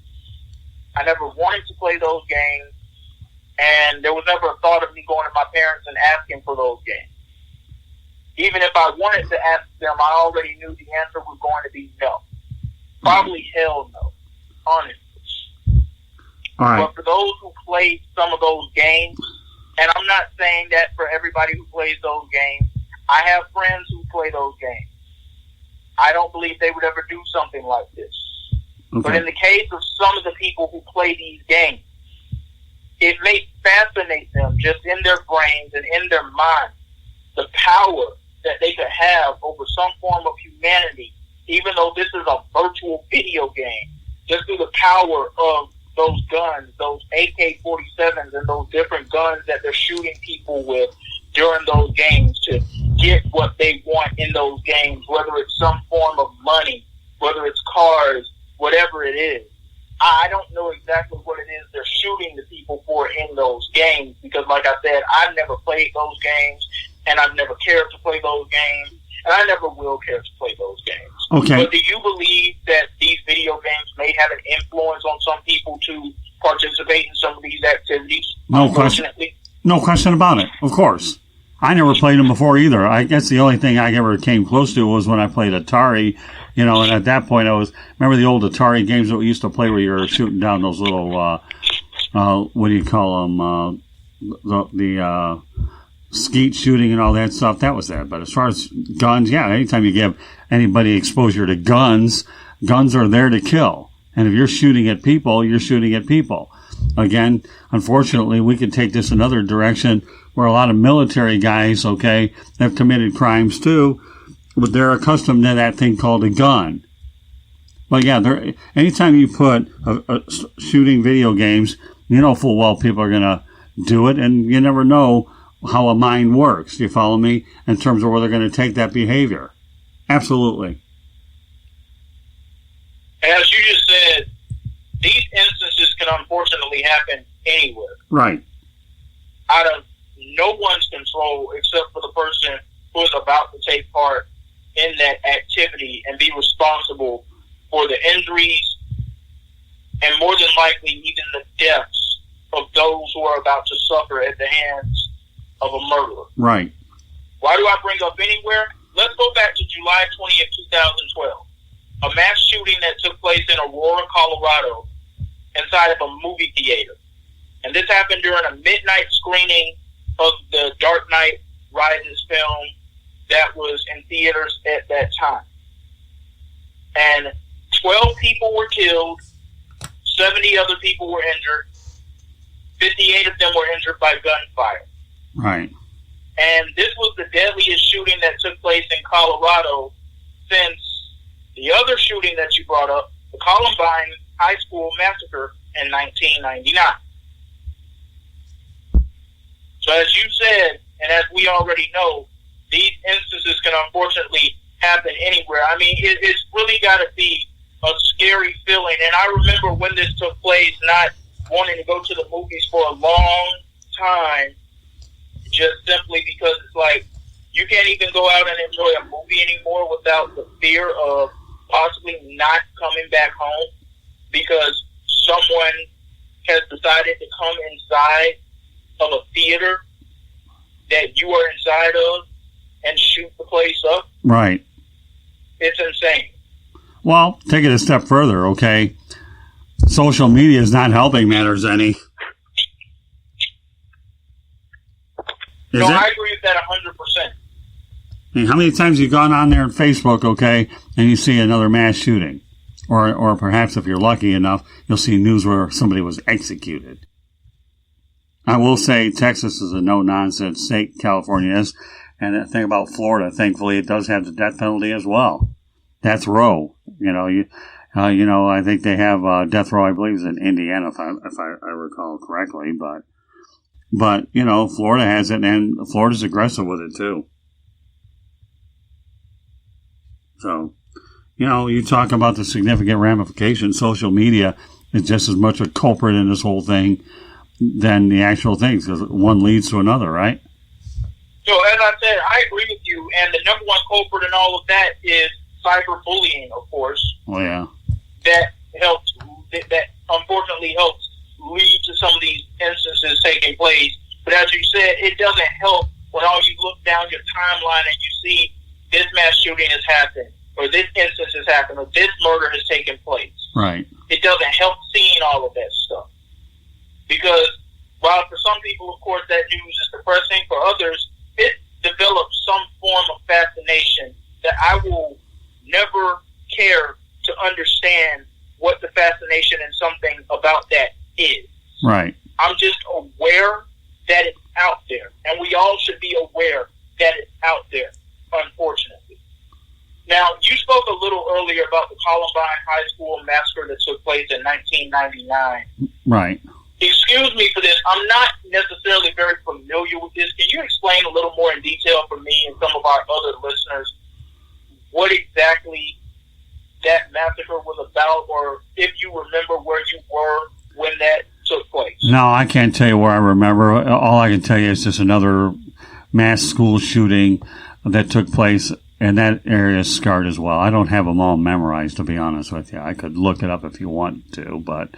I never wanted to play those games. And there was never a thought of me going to my parents and asking for those games. Even if I wanted to ask them, I already knew the answer was going to be no. Probably hell no, honestly. All right. But for those who played some of those games, and I'm not saying that for everybody who plays those games, I have friends who play those games. I don't believe they would ever do something like this. Okay. But in the case of some of the people who play these games, it may fascinate them just in their brains and in their minds, the power that they could have over some form of humanity, even though this is a virtual video game, just through the power of those guns, those AK-47s and those different guns that they're shooting people with during those games to get what they want in those games, whether it's some form of money, whether it's cars, whatever it is. I don't know exactly what it is they're shooting the people for in those games because, like I said, I've never played those games, and I've never cared to play those games, and I never will care to play those games. Okay. But do you believe that these video games may have an influence on some people to participate in some of these activities? No question. No question about it. Of course. I never played them before either. I guess the only thing I ever came close to was when I played Atari, you know, and at that point remember the old Atari games that we used to play where you were shooting down those little, what do you call them, the skeet shooting and all that stuff. That was that. But as far as guns, yeah, anytime you give anybody exposure to guns, guns are there to kill. And if you're shooting at people, you're shooting at people. Again, unfortunately, we could take this another direction where a lot of military guys, okay, have committed crimes too, but they're accustomed to that thing called a gun. But yeah, anytime you put shooting video games, you know full well people are going to do it, and you never know how a mind works. Do you follow me? In terms of where they're going to take that behavior. Absolutely. As you just said, these instances can unfortunately happen anywhere. Right. Out of no one's control except for the person who is about to take part in that activity and be responsible for the injuries and more than likely even the deaths of those who are about to suffer at the hands of a murderer. Right. Why do I bring up anywhere? Let's go back to July 20th, 2012. A mass shooting that took place in Aurora, Colorado, inside of a movie theater. And this happened during a midnight screening of the Dark Knight Rises film that was in theaters at that time. And 12 people were killed, 70 other people were injured, 58 of them were injured by gunfire. Right. And this was the deadliest shooting that took place in Colorado since the other shooting that you brought up, the Columbine High School Massacre in 1999. So as you said, and as we already know, these instances can unfortunately happen anywhere. I mean, it's really got to be a scary feeling. And I remember when this took place, not wanting to go to the movies for a long time, just simply because it's like you can't even go out and enjoy a movie anymore without the fear of possibly not coming back home because someone has decided to come inside of a theater that you are inside of and shoot the place up. Right. It's insane. Well, take it a step further, okay? Social media is not helping matters any. No, I agree with that 100%. I mean, how many times have you gone on there on Facebook, okay, and you see another mass shooting? Or perhaps if you're lucky enough, you'll see news where somebody was executed. I will say Texas is a no-nonsense state, California is. And the thing about Florida, thankfully, it does have the death penalty as well. Death row. I think they have death row, I believe, is in Indiana, if I recall correctly. But Florida has it, and Florida's aggressive with it, too. So, you talk about the significant ramifications. Social media is just as much a culprit in this whole thing than the actual things, because one leads to another, right? So, as I said, I agree with you, and the number one culprit in all of that is cyberbullying, of course. Oh, yeah. That unfortunately helps lead to some of these instances taking place. But as you said, it doesn't help when all you look down your timeline and you see this mass shooting has happened, or this instance has happened, or this murder has taken place. Right. It doesn't help seeing all of that stuff. Because while for some people, of course, that news is depressing, for others, it develops some form of fascination that I will never care to understand what the fascination in something about that is. Right. I'm just aware that it's out there, and we all should be aware that it's out there, unfortunately. Now, you spoke a little earlier about the Columbine High School massacre that took place in 1999. Right. Excuse me for this. I'm not necessarily very familiar with this. Can you explain a little more in detail for me and some of our other listeners what exactly that massacre was about, or if you remember where you were when that took place? No, I can't tell you where I remember. All I can tell you is just another mass school shooting that took place, and that area is scarred as well. I don't have them all memorized, to be honest with you. I could look it up if you want to, but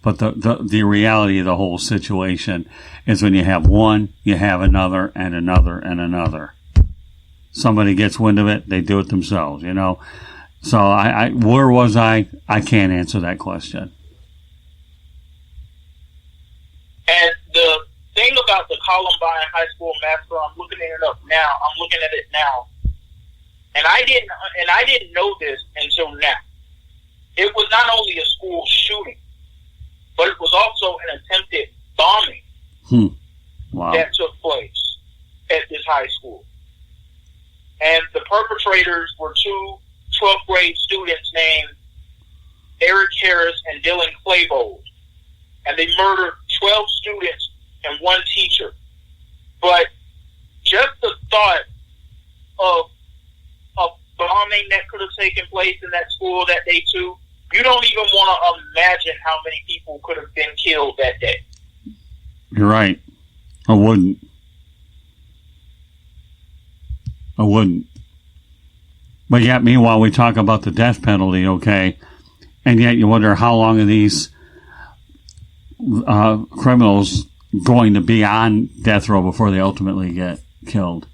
the reality of the whole situation is when you have one, you have another, and another, and another. Somebody gets wind of it, they do it themselves, you know. So where was I? I can't answer that question. And the thing about the Columbine High School massacre, I'm looking it up now. I'm looking at it now, and I didn't know this until now. It was not only a school shooting, but it was also an attempted bombing Wow. that took place at this high school. And the perpetrators were two 12th grade students named Eric Harris and Dylan Claybold. And they murdered 12 students and one teacher. But just the thought of a bombing that could have taken place in that school that day too, you don't even want to imagine how many people could have been killed that day. You're right. I wouldn't. But yet, meanwhile, we talk about the death penalty, okay? And yet you wonder how long are these criminals going to be on death row before they ultimately get killed?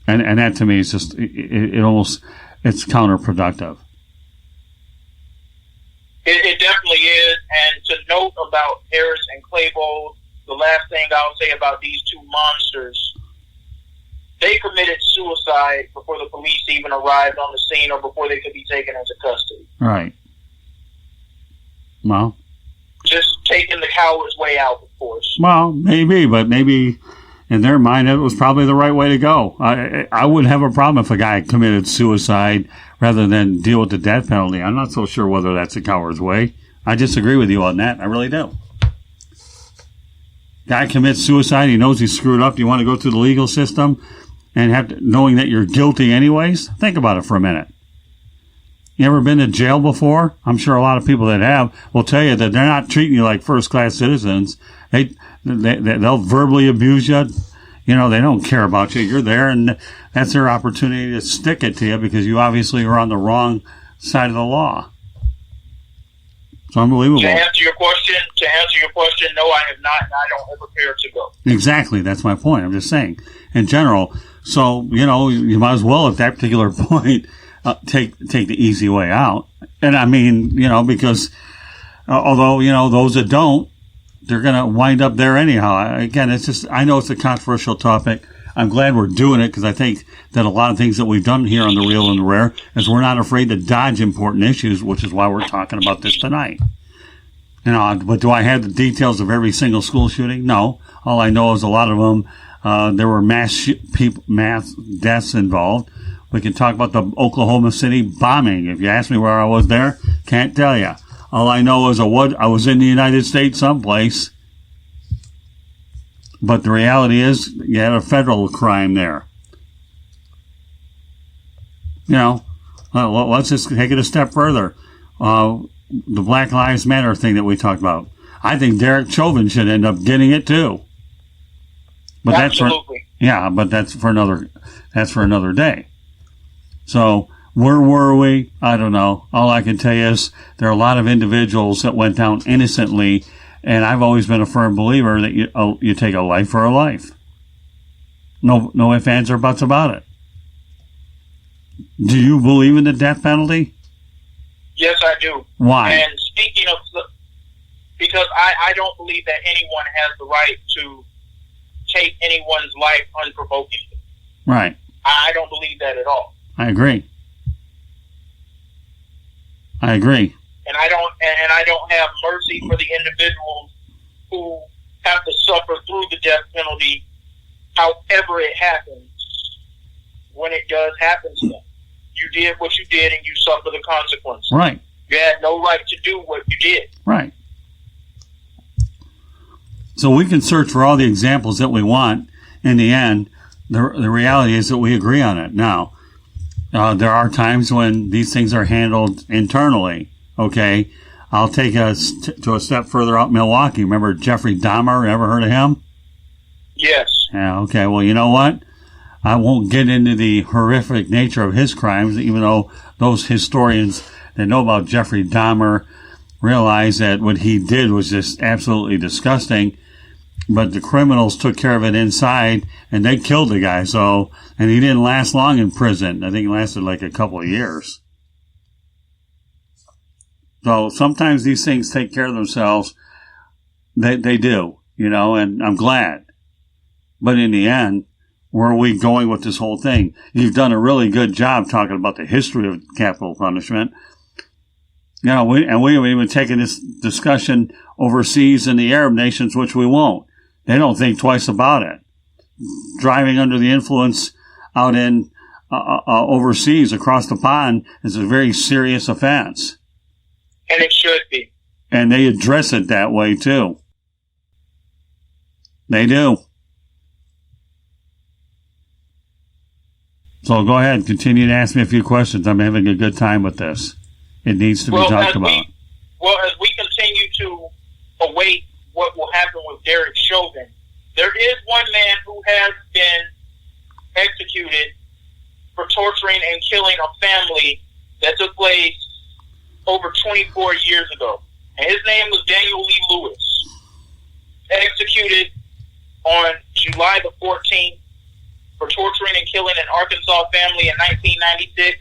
And that to me is just, it almost, it's counterproductive. It definitely is. And to note about Harris and Claybold, the last thing I'll say about these two monsters, they committed suicide before the police even arrived on the scene or before they could be taken into custody. Right. Well, just taking the coward's way out, of course. Well, maybe, but maybe in their mind it was probably the right way to go. I wouldn't have a problem if a guy committed suicide rather than deal with the death penalty. I'm not so sure whether that's a coward's way. I disagree with you on that. I really do. Guy commits suicide. He knows he's screwed up. You want to go through the legal system and knowing that you're guilty anyways? Think about it for a minute. You ever been to jail before? I'm sure a lot of people that have will tell you that they're not treating you like first-class citizens. They'll verbally abuse you. You know, they don't care about you. You're there, and that's their opportunity to stick it to you because you obviously are on the wrong side of the law. It's unbelievable. To answer your question, no, I have not, and I don't ever care to go. Exactly. That's my point. I'm just saying, in general. So, you know, you might as well at that particular point take the easy way out. And I mean, you know, because although, you know, those that don't, they're going to wind up there anyhow. Again, it's just, I know it's a controversial topic. I'm glad we're doing it because I think that a lot of things that we've done here on The Real and the Rare is we're not afraid to dodge important issues, which is why we're talking about this tonight. You know, but do I have the details of every single school shooting? No. All I know is a lot of them, there were mass deaths involved. We can talk about the Oklahoma City bombing. If you ask me where I was there, can't tell you. All I know is I was in the United States someplace. But the reality is, you had a federal crime there. You know, let's just take it a step further. The Black Lives Matter thing that we talked about. I think Derek Chauvin should end up getting it too. But absolutely. That's for another day. So where were we? I don't know. All I can tell you is there are a lot of individuals that went down innocently, and I've always been a firm believer that you take a life for a life. No ifs, ands, or buts about it. Do you believe in the death penalty? Yes, I do. Why? And speaking of, because I don't believe that anyone has the right to take anyone's life unprovokingly. Right. I don't believe that at all. I agree. And I don't have mercy for the individuals who have to suffer through the death penalty, however it happens. when it does happen to them. You did what you did, and you suffer the consequences. Right. You had no right to do what you did. Right. So we can search for all the examples that we want. In the end, the reality is that we agree on it. Now, there are times when these things are handled internally. Okay, I'll take us to a step further out Milwaukee. Remember Jeffrey Dahmer? Ever heard of him? Yes. Yeah, okay. Well, you know what? I won't get into the horrific nature of his crimes, even though those historians that know about Jeffrey Dahmer realize that what he did was just absolutely disgusting. But the criminals took care of it inside, and they killed the guy. So, and he didn't last long in prison. I think he lasted like a couple of years. So sometimes these things take care of themselves. They do, you know, and I'm glad. But in the end, where are we going with this whole thing? You've done a really good job talking about the history of capital punishment. You know, we have even taken this discussion overseas in the Arab nations, which we won't. They don't think twice about it. Driving under the influence out in overseas across the pond is a very serious offense. And it should be. And they address it that way, too. They do. So go ahead, continue to ask me a few questions. I'm having a good time with this. It needs to be talked about. As we continue to await what will happen with Derek Chauvin, there is one man who has been executed for torturing and killing a family that took place over 24 years ago. And his name was Daniel Lee Lewis. Executed on July the 14th for torturing and killing an Arkansas family in 1996.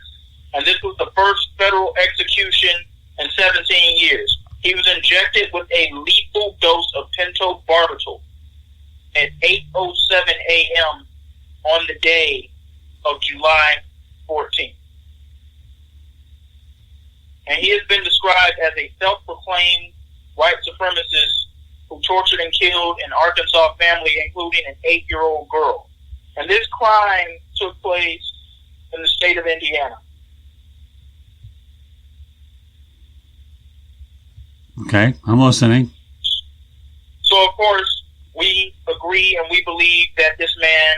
And this was the first federal execution in 17 years. He was injected with a lethal dose of pentobarbital at 8:07 a.m. on the day of July 14th. And he has been described as a self-proclaimed white supremacist who tortured and killed an Arkansas family, including an 8-year-old girl. And this crime took place in the state of Indiana. Okay, I'm listening. So, of course, we agree and we believe that this man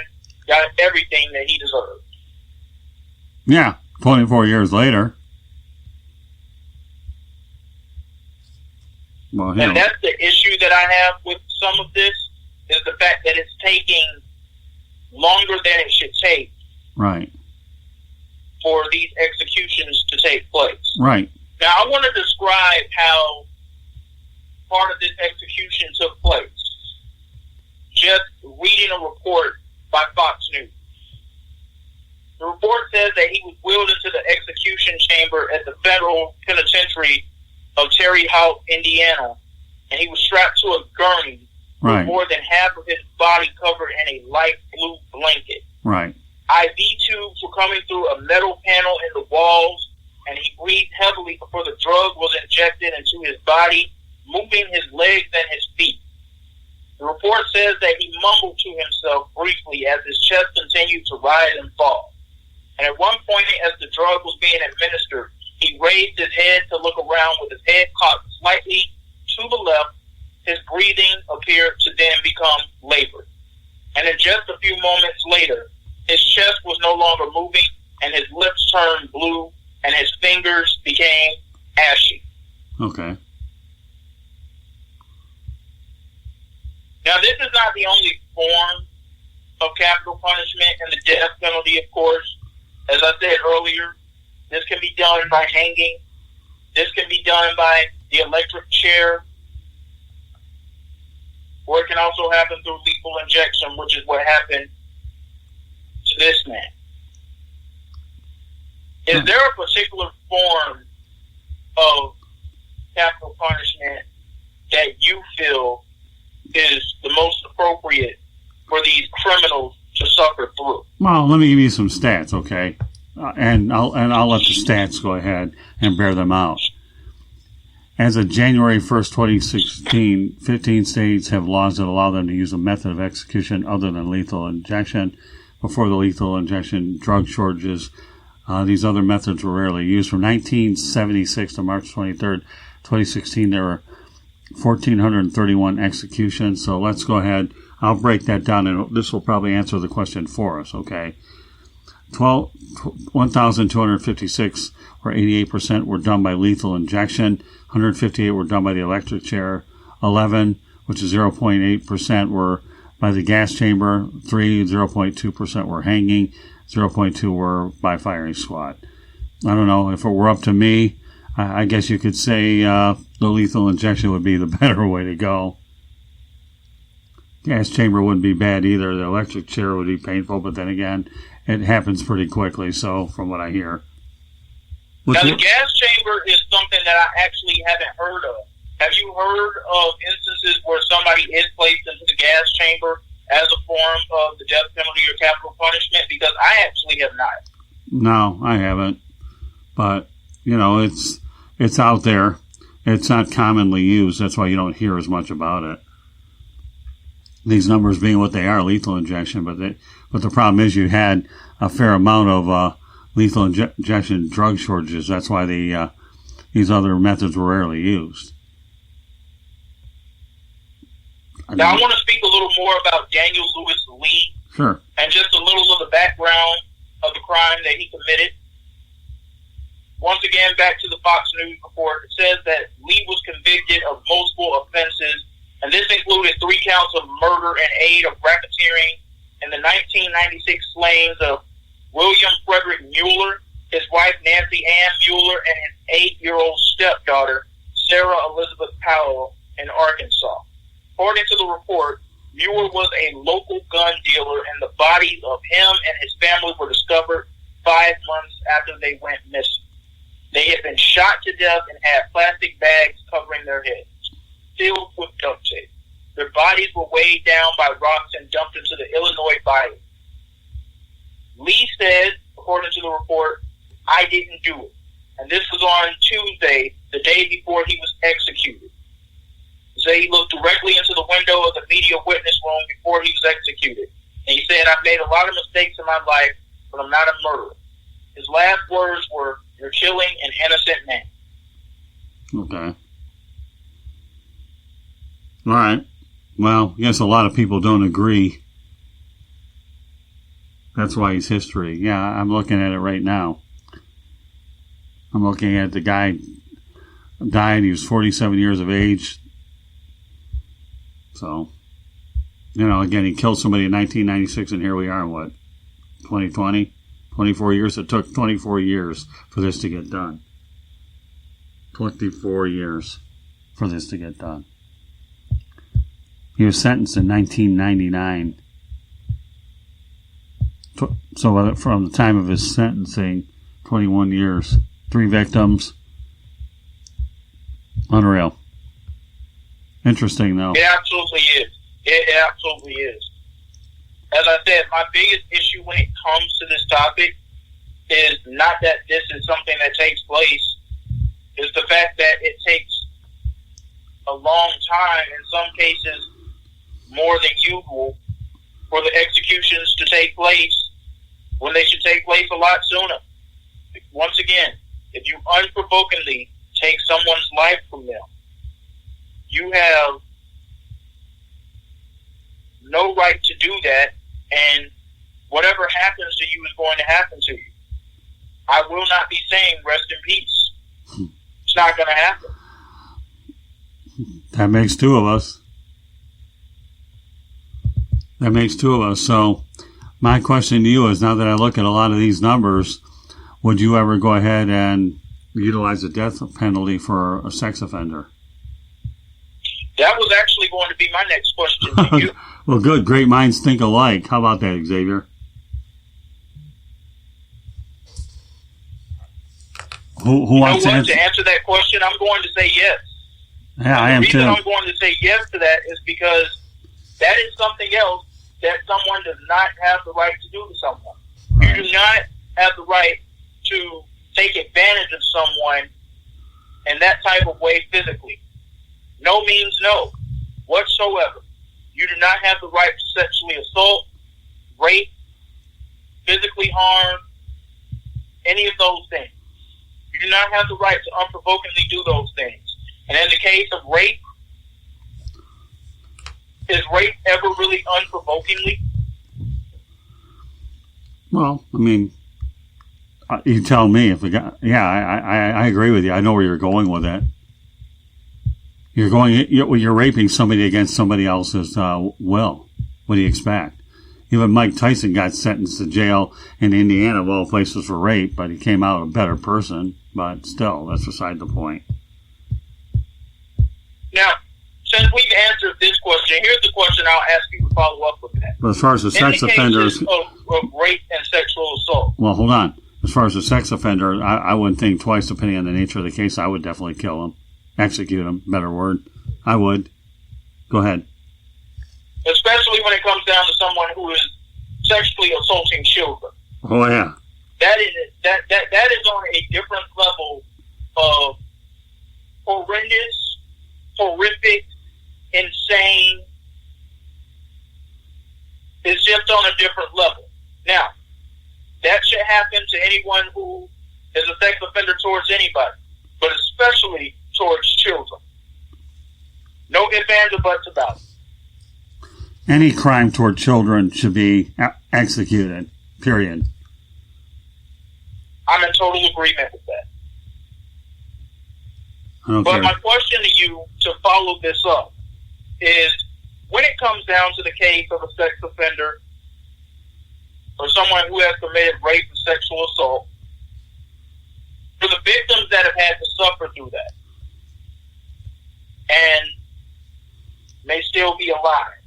got everything that he deserved. Yeah, 24 years later. Well, and that's the issue that I have with some of this, is the fact that it's taking longer than it should take. Right. For these executions to take place. Right. Now, I want to describe how part of this execution took place. Just reading a report by Fox News. The report says that he was wheeled into the execution chamber at the federal penitentiary of Terre Haute, Indiana, and he was strapped to a gurney with more than half of his body covered in a light blue blanket. Right. IV tubes were coming through a metal panel in the walls, and he breathed heavily before the drug was injected into his body, moving his legs and his feet. The report says that he mumbled to himself briefly as his chest continued to rise and fall. And at one point, as the drug was being administered, he raised his head to look around with his head cocked slightly to the left. His breathing appeared to then become labored. And in just a few moments later, his chest was no longer moving, and his lips turned blue, and his fingers became ashy. Okay. Now, this is not the only form of capital punishment and the death penalty, of course. As I said earlier, this can be done by hanging. This can be done by the electric chair. Or it can also happen through lethal injection, which is what happened to this man. Is there a particular form of capital punishment that you feel is the most appropriate for these criminals to suffer through? Well, let me give you some stats, okay? And I'll let the stats go ahead and bear them out. As of January 1st, 2016, 15 states have laws that allow them to use a method of execution other than lethal injection. before the lethal injection drug shortages. These other methods were rarely used. From 1976 to March 23rd, 2016, there were 1,431 executions. So let's go ahead. I'll break that down, and this will probably answer the question for us, okay? 1,256, or 88%, were done by lethal injection. 158 were done by the electric chair. 11, which is 0.8%, were by the gas chamber. 0.2% were hanging. 0.2 were by firing squad. I don't know. If it were up to me, I guess you could say the lethal injection would be the better way to go. Gas chamber wouldn't be bad either. The electric chair would be painful, but then again, it happens pretty quickly, so from what I hear. Now, the gas chamber is something that I actually haven't heard of. Have you heard of instances where somebody is placed into the gas chamber as a form of the death penalty or capital punishment? Because I actually have not. No, I haven't. But, it's out there. It's not commonly used. That's why you don't hear as much about it. These numbers being what they are, lethal injection, but the problem is you had a fair amount of lethal injection drug shortages. That's why these other methods were rarely used. Now, I want to speak a little more about Daniel Lewis Lee. Sure. And just a little of the background of the crime that he committed. Once again, back to the Fox News report, it says that Lee was convicted of multiple offenses, and this included 3 counts of murder and aid of racketeering in the 1996 slayings of William Frederick Mueller, his wife Nancy Ann Mueller, and his 8-year-old stepdaughter, Sarah Elizabeth Powell, in Arkansas. According to the report, Mueller was a local gun dealer, and the bodies of him and his family were discovered 5 months after they went missing. They had been shot to death and had plastic bags covering their heads, filled with duct tape. Their bodies were weighed down by rocks and dumped into the Illinois Bayou. Lee said, according to the report, "I didn't do it." And this was on Tuesday, the day before he was executed. He looked directly into the window of the media witness room before he was executed. And he said, "I've made a lot of mistakes in my life, but I'm not a murderer." His last words were, "You're killing an innocent man." Okay. All right. Well, I guess a lot of people don't agree. That's why he's history. Yeah, I'm looking at it right now. I'm looking at the guy died. He was 47 years of age. So, again, he killed somebody in 1996, and here we are in, 2020? 24 years? It took 24 years for this to get done. 24 years for this to get done. He was sentenced in 1999. So from the time of his sentencing, 21 years. 3 victims. Unreal. Interesting, though. It absolutely is. It absolutely is. As I said, my biggest issue when it comes to this topic is not that this is something that takes place, is the fact that it takes a long time, in some cases more than usual, for the executions to take place when they should take place a lot sooner. Once again, if you unprovokingly take someone's life from them, you have no right to do that, and whatever happens to you is going to happen to you. I will not be saying rest in peace. It's not going to happen. That makes 2 of us. So my question to you is, now that I look at a lot of these numbers, would you ever go ahead and utilize the death penalty for a sex offender? That was actually going to be my next question to you. Well, good. Great minds think alike. How about that, Xavier? Who wants to answer? To answer that question, I'm going to say yes. Yeah, I am too. The reason I'm going to say yes to that is because that is something else that someone does not have the right to do to someone. Right. You do not have the right to take advantage of someone in that type of way physically. No means no, whatsoever. You do not have the right to sexually assault, rape, physically harm, any of those things. You do not have the right to unprovokingly do those things. And in the case of rape, is rape ever really unprovokingly? Well, I mean, you tell me if the guy. Yeah, I agree with you. I know where you're going with that. You're raping somebody against somebody else's will. What do you expect? Even Mike Tyson got sentenced to jail in Indiana, of all places, for rape, but he came out a better person. But still, that's beside the point. Now, since we've answered this question, here's the question I'll ask you to follow up with that. But as far as the sex offenders of rape and sexual assault. Well, hold on. As far as the sex offender, I wouldn't think twice depending on the nature of the case. I would definitely kill him. Execute him. Better word. I would. Go ahead. Especially when it comes down to someone who is sexually assaulting children. Oh, yeah. That is on a different level of horrendous, horrific, insane. It's just on a different level. Now, that should happen to anyone who is a sex offender towards anybody, but especially towards children. No ifs, ands, or buts about it. Any crime toward children should be executed, period. I'm in total agreement with that. But my question to you to follow this up is, when it comes down to the case of a sex offender or someone who has committed rape and sexual assault, for the victims that have had to suffer through that and may still be alive,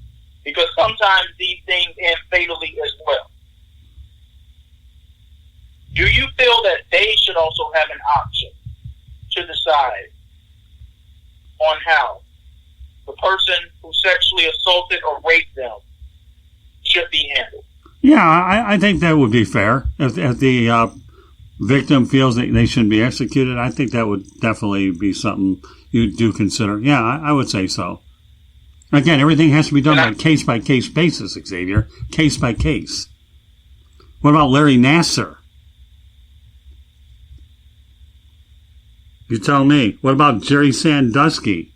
because sometimes these things end fatally as well. Do you feel that they should also have an option to decide on how the person who sexually assaulted or raped them should be handled? Yeah, I think that would be fair. If the victim feels that they shouldn't be executed, I think that would definitely be something you do consider. Yeah, I would say so. Again, everything has to be done on a case-by-case basis, Xavier. Case by case. What about Larry Nassar? You tell me. What about Jerry Sandusky?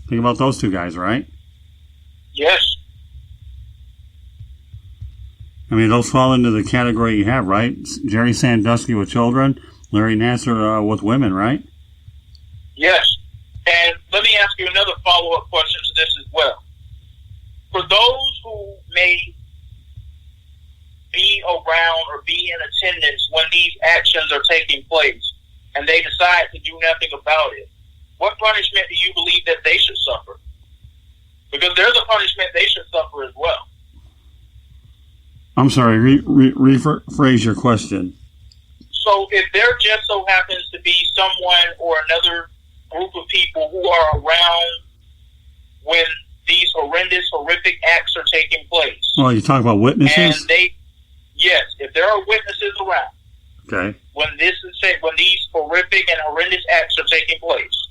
Think about those two guys, right? Yes. I mean, those fall into the category you have, right? Jerry Sandusky with children, Larry Nassar with women, right? Yes. And let me ask you another follow-up question to this as well. For those who may be around or be in attendance when these actions are taking place and they decide to do nothing about it, what punishment do you believe that they should suffer? Because there's a punishment they should suffer as well. I'm sorry, rephrase your question. So if there just so happens to be someone or another group of people who are around when these horrendous, horrific acts are taking place. Oh, you talk about witnesses? And yes, if there are witnesses around, okay, when these horrific and horrendous acts are taking place,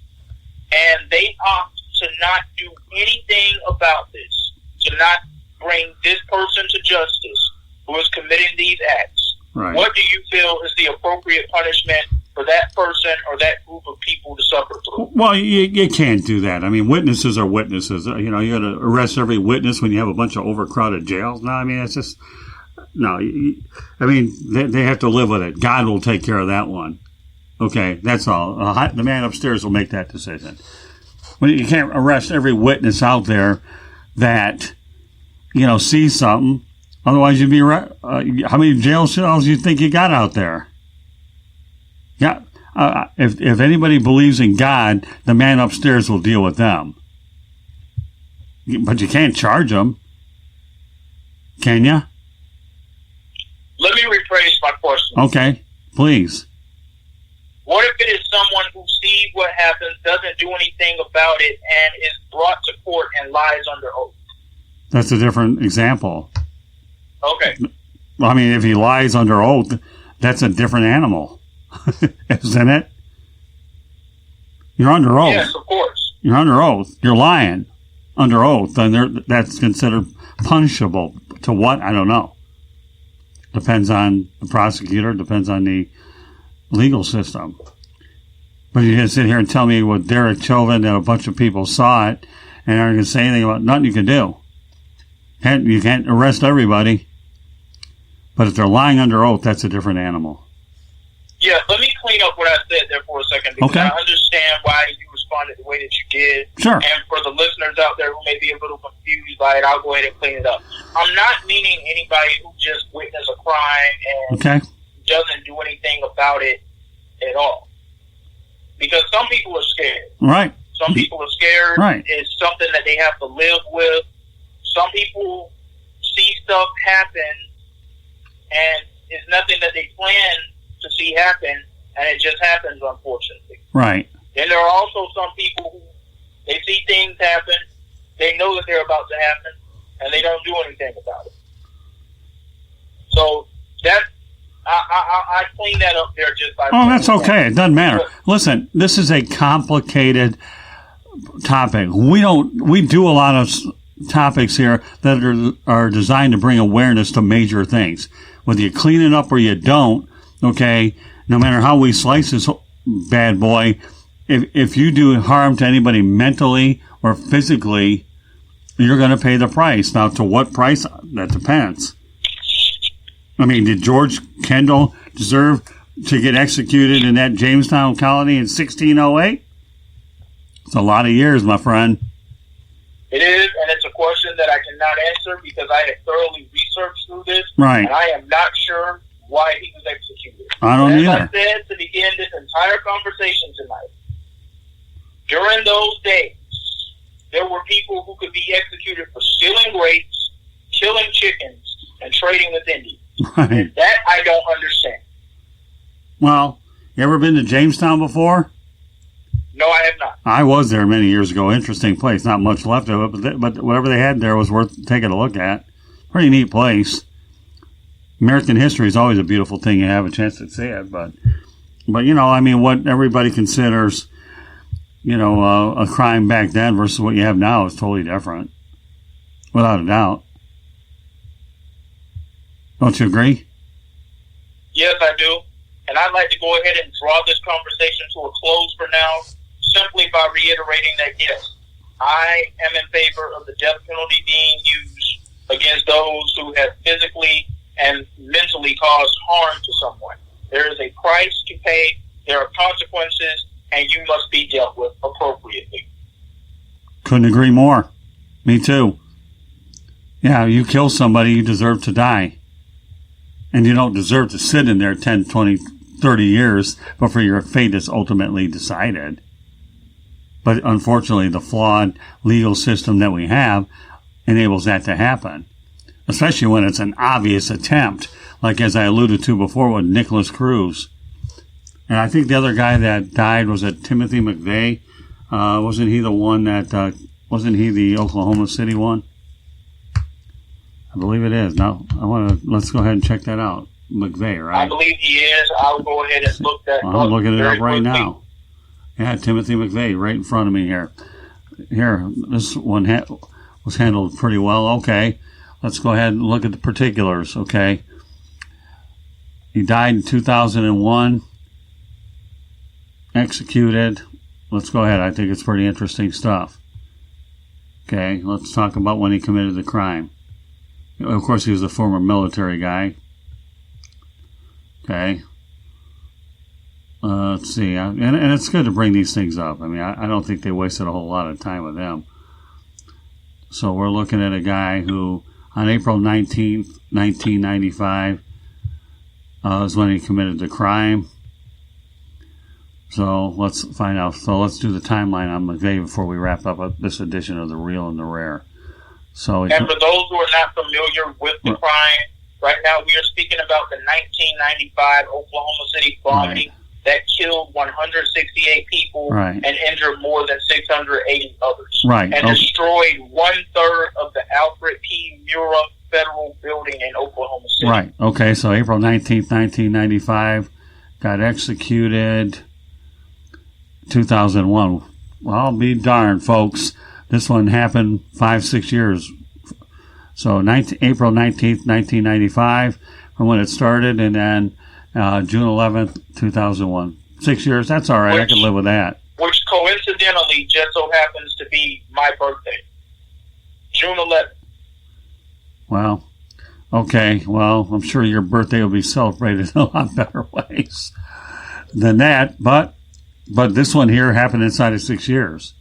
and they opt to not do anything about this, to not bring this person to justice who is committing these acts, right. What do you feel is the appropriate punishment for that person or that group of people to suffer through? Well, you can't do that. I mean, witnesses are witnesses. You know, you got to arrest every witness when you have a bunch of overcrowded jails. No, I mean, it's just, no. I mean, they have to live with it. God will take care of that one. Okay, that's all. The man upstairs will make that decision. Well, you can't arrest every witness out there that, you know, sees something. Otherwise, you'd be how many jail cells do you think you got out there? Yeah, if anybody believes in God, the man upstairs will deal with them. But you can't charge them, can you? Let me rephrase my question. Okay, please. What if it is someone who sees what happens, doesn't do anything about it, and is brought to court and lies under oath? That's a different example. Okay. Well, I mean, if he lies under oath, that's a different animal, isn't it? You're under oath. Yes, of course. You're under oath. You're lying under oath, and that's considered punishable. To what? I don't know. Depends on the prosecutor, depends on the legal system. But you can sit here and tell me with Derek Chauvin that a bunch of people saw it and aren't going to say anything about nothing you can do. You can't arrest everybody. But if they're lying under oath, that's a different animal. Yeah, let me clean up what I said there for a second, because okay. I understand why you responded the way that you did. Sure. And for the listeners out there who may be a little confused by it, I'll go ahead and clean it up. I'm not meaning anybody who just witnessed a crime and doesn't do anything about it at all. Because some people are scared. Right. Some people are scared. Right. It's something that they have to live with. Some people see stuff happen and it's nothing that they plan to see happen, and it just happens, unfortunately. Right. Then there are also some people who they see things happen, they know that they're about to happen, and they don't do anything about it. So that I clean that up there just by. Oh, that's okay. It doesn't matter. Listen, this is a complicated topic. We do a lot of topics here that are designed to bring awareness to major things. Whether you clean it up or you don't, okay, no matter how we slice this bad boy, if you do harm to anybody mentally or physically, you're going to pay the price. Now, to what price? That depends. I mean, did George Kendall deserve to get executed in that Jamestown colony in 1608? It's a lot of years, my friend. It is, and it's a question that I cannot answer because I have thoroughly researched through this. Right. And I am not sure why he was executed. I don't either. As I said to begin this entire conversation tonight, during those days, there were people who could be executed for stealing grapes, killing chickens, and trading with Indians. Right. And that I don't understand. Well, you ever been to Jamestown before? No, I have not. I was there many years ago. Interesting place. Not much left of it, but whatever they had there was worth taking a look at. Pretty neat place. American history is always a beautiful thing. You have a chance to see it, but you know, I mean, what everybody considers, you know, a crime back then versus what you have now is totally different, without a doubt. Don't you agree? Yes, I do. And I'd like to go ahead and draw this conversation to a close for now, simply by reiterating that, yes, I am in favor of the death penalty being used against those who have physically and mentally caused harm to someone. There is a price to pay, there are consequences, and you must be dealt with appropriately. Couldn't agree more. Me too. Yeah, you kill somebody, you deserve to die. And you don't deserve to sit in there 10, 20, 30 years before your fate is ultimately decided. But unfortunately, the flawed legal system that we have enables that to happen. Especially when it's an obvious attempt, like as I alluded to before with Nicholas Cruz. And I think the other guy that died was Timothy McVeigh. Wasn't he the one that, wasn't he the Oklahoma City one? I believe it is. Now, let's go ahead and check that out. McVeigh, right? I believe he is. I'll go ahead and look that up. I'm looking it up right quickly. now. Yeah, Timothy McVeigh right in front of me here. Here, this one was handled pretty well. Okay, let's go ahead and look at the particulars, okay? He died in 2001, executed. Let's go ahead. I think it's pretty interesting stuff. Okay, let's talk about when he committed the crime. Of course, he was a former military guy. Okay. Let's see. And it's good to bring these things up. I mean, I don't think they wasted a whole lot of time with them. So we're looking at a guy who, on April 19th, 1995, is when he committed the crime. So let's find out. So let's do the timeline on McVeigh before we wrap up this edition of The Real and the Rare. So, and for those who are not familiar with the crime, right now we are speaking about the 1995 Oklahoma City bombing that killed 168 people and injured more than 680 others. Right. And destroyed 1/3 of the Alfred P. Murrah Federal Building in Oklahoma City. Right. Okay, so April 19th, 1995, got executed 2001. Well, I'll be darned, folks. This one happened 5-6 years. So April 19th, 1995, from when it started, and then June 11th, 2001. 6 years, that's all right. I can live with that. Which coincidentally just so happens to be my birthday. June 11th. Well, okay. Well, I'm sure your birthday will be celebrated in a lot better ways than that. But this one here happened inside of 6 years.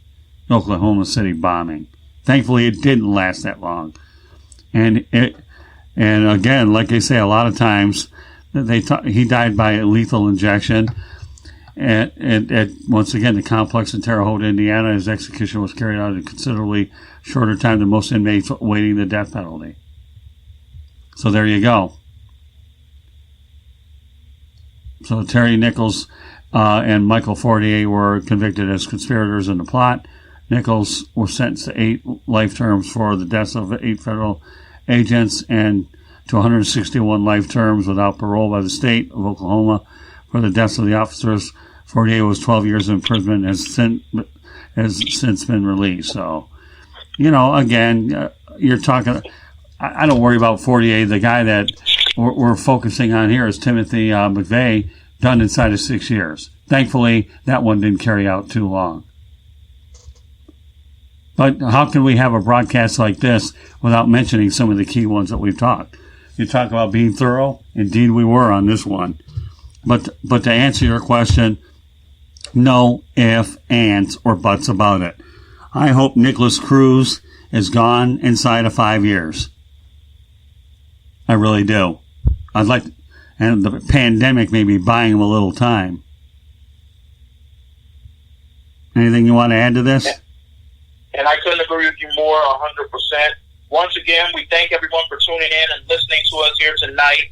Oklahoma City bombing. Thankfully, it didn't last that long. And again, like I say, a lot of times he died by a lethal injection. And once again, the complex in Terre Haute, Indiana, his execution was carried out in a considerably shorter time than most inmates awaiting the death penalty. So there you go. So Terry Nichols and Michael Fortier were convicted as conspirators in the plot. Nichols was sentenced to 8 life terms for the deaths of 8 federal agents and to 161 life terms without parole by the state of Oklahoma for the deaths of the officers. Fortier was 12 years in imprisonment and has since been released. So, again, you're talking. I don't worry about Fortier. The guy that we're focusing on here is Timothy McVeigh, done inside of 6 years. Thankfully, that one didn't carry out too long. But how can we have a broadcast like this without mentioning some of the key ones that we've talked? You talk about being thorough. Indeed, we were on this one. But to answer your question, no ifs, ands, or buts about it. I hope Nicholas Cruz is gone inside of 5 years. I really do. And the pandemic may be buying him a little time. Anything you want to add to this? And I couldn't agree with you more, 100%. Once again, we thank everyone for tuning in and listening to us here tonight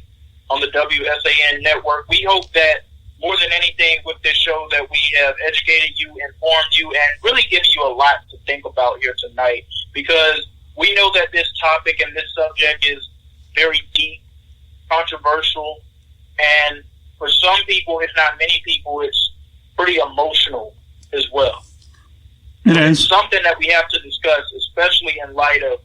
on the WSAN network. We hope that more than anything with this show that we have educated you, informed you, and really given you a lot to think about here tonight, because we know that this topic and this subject is very deep, controversial, and for some people, if not many people, it's pretty emotional as well. It is. It's something that we have to discuss, especially in light of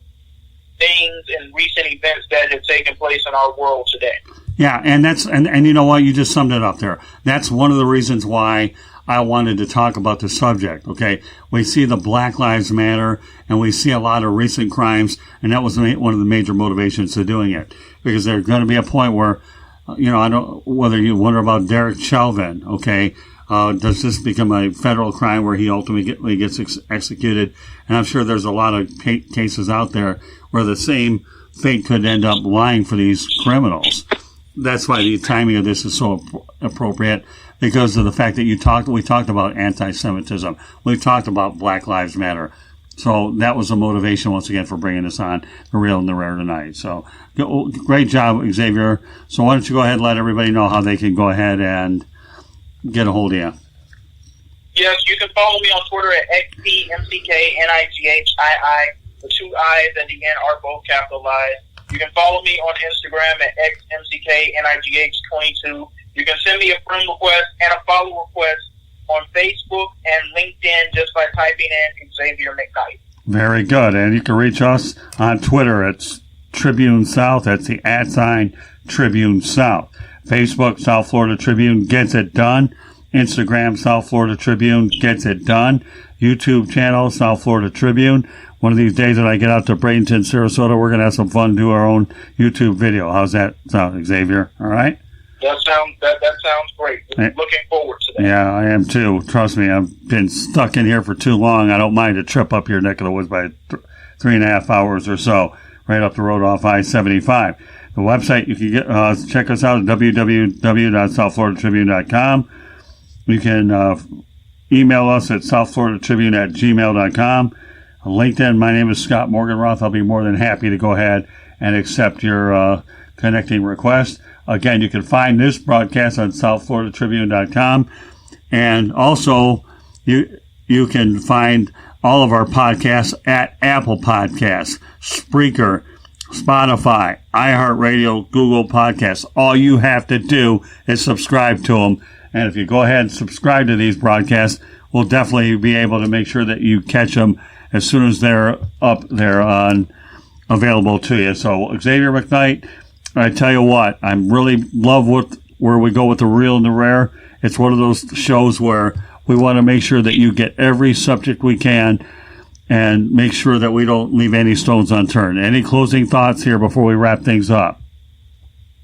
things and recent events that have taken place in our world today. Yeah, and and you know what? You just summed it up there. That's one of the reasons why I wanted to talk about the subject, okay? We see the Black Lives Matter, and we see a lot of recent crimes, and that was one of the major motivations to doing it. Because there's going to be a point where, I don't, whether you wonder about Derek Chauvin, okay? Does this become a federal crime where he ultimately gets executed? And I'm sure there's a lot of cases out there where the same fate could end up lying for these criminals. That's why the timing of this is so appropriate, because of the fact that we talked about anti-Semitism. We've talked about Black Lives Matter. So that was the motivation, once again, for bringing this on, the real and the rare tonight. So great job, Xavier. So why don't you go ahead and let everybody know how they can go ahead and get a hold of you. Yes, you can follow me on Twitter at XPMCKNIGHII. The 2 I's and the N are both capitalized. You can follow me on Instagram at XMCKNIGH22. You can send me a friend request and a follow request on Facebook and LinkedIn just by typing in Xavier McKnight. Very good. And you can reach us on Twitter. It's Tribune South. That's the @ Tribune South. Facebook, South Florida Tribune gets it done. Instagram, South Florida Tribune gets it done. YouTube channel, South Florida Tribune. One of these days when I get out to Bradenton, Sarasota, we're going to have some fun, do our own YouTube video. How's that sound, Xavier? All right? That sounds great. Looking forward to that. Yeah, I am too. Trust me, I've been stuck in here for too long. I don't mind a trip up your neck of the woods by 3.5 hours or so, right up the road off I-75. The website, you can check us out at www.southfloridatribune.com. You can email us at southfloridatribune@gmail.com. LinkedIn, my name is Scott Morganroth. I'll be more than happy to go ahead and accept your connecting request. Again, you can find this broadcast on southfloridatribune.com. And also, you can find all of our podcasts at Apple Podcasts, Spreaker, Spotify, iHeartRadio, Google Podcasts. All you have to do is subscribe to them. And if you go ahead and subscribe to these broadcasts, we'll definitely be able to make sure that you catch them as soon as they're up there on available to you. So Xavier McKnight, I tell you what, I really love where we go with the real and the rare. It's one of those shows where we want to make sure that you get every subject we can and make sure that we don't leave any stones unturned. Any closing thoughts here before we wrap things up?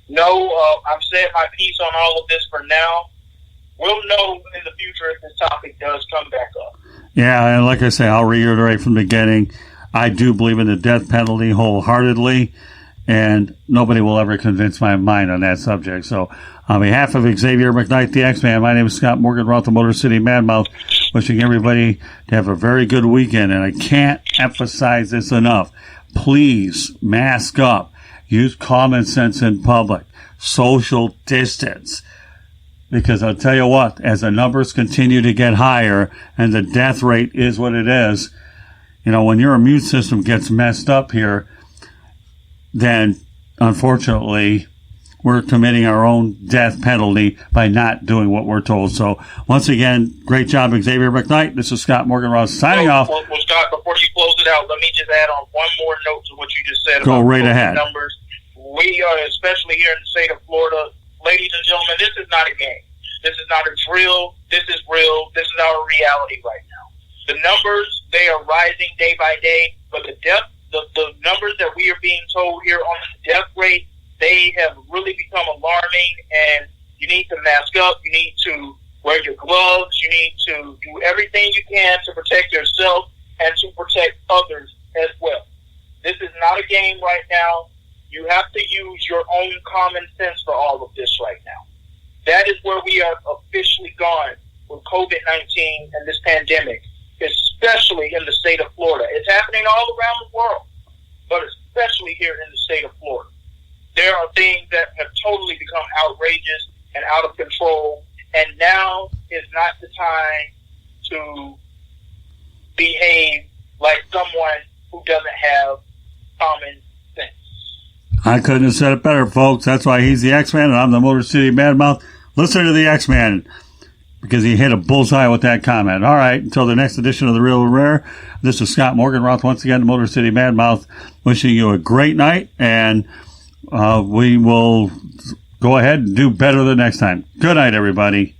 No, I've said my piece on all of this for now. We'll know in the future if this topic does come back up. Yeah, and like I say, I'll reiterate from the beginning, I do believe in the death penalty wholeheartedly, and nobody will ever convince my mind on that subject. So on behalf of Xavier McKnight, the X-Man, my name is Scott Morganroth, the Motor City MadMouth, wishing everybody to have a very good weekend. And I can't emphasize this enough. Please mask up. Use common sense in public. Social distance. Because I'll tell you what, as the numbers continue to get higher and the death rate is what it is, you know, when your immune system gets messed up here, then unfortunately we're committing our own death penalty by not doing what we're told. So once again, great job, Xavier McKnight. This is Scott Morganroth signing off. Well, Scott, before you close it out, let me just add on one more note to what you just said. Go about right ahead. Numbers. We are, especially here in the state of Florida, ladies and gentlemen, this is not a game. This is not a drill. This is real. This is our reality right now. The numbers, they are rising day by day, but the numbers that we are being told here on the death rate, they have really become alarming, and you need to mask up. You need to wear your gloves. You need to do everything you can to protect yourself and to protect others as well. This is not a game right now. You have to use your own common sense for all of this right now. That is where we are officially gone with COVID-19 and this pandemic, especially in the state of Florida. It's happening all around the world, but especially here in the state of Florida. There are things that have totally become outrageous and out of control, and now is not the time to behave like someone who doesn't have common sense. I couldn't have said it better, folks. That's why he's the X-Man and I'm the Motor City MadMouth. Listen to the X-Man because he hit a bullseye with that comment. All right, until the next edition of The Real and Rare, this is Scott Morganroth, once again, the Motor City MadMouth, wishing you a great night, and we will go ahead and do better the next time. Good night, everybody.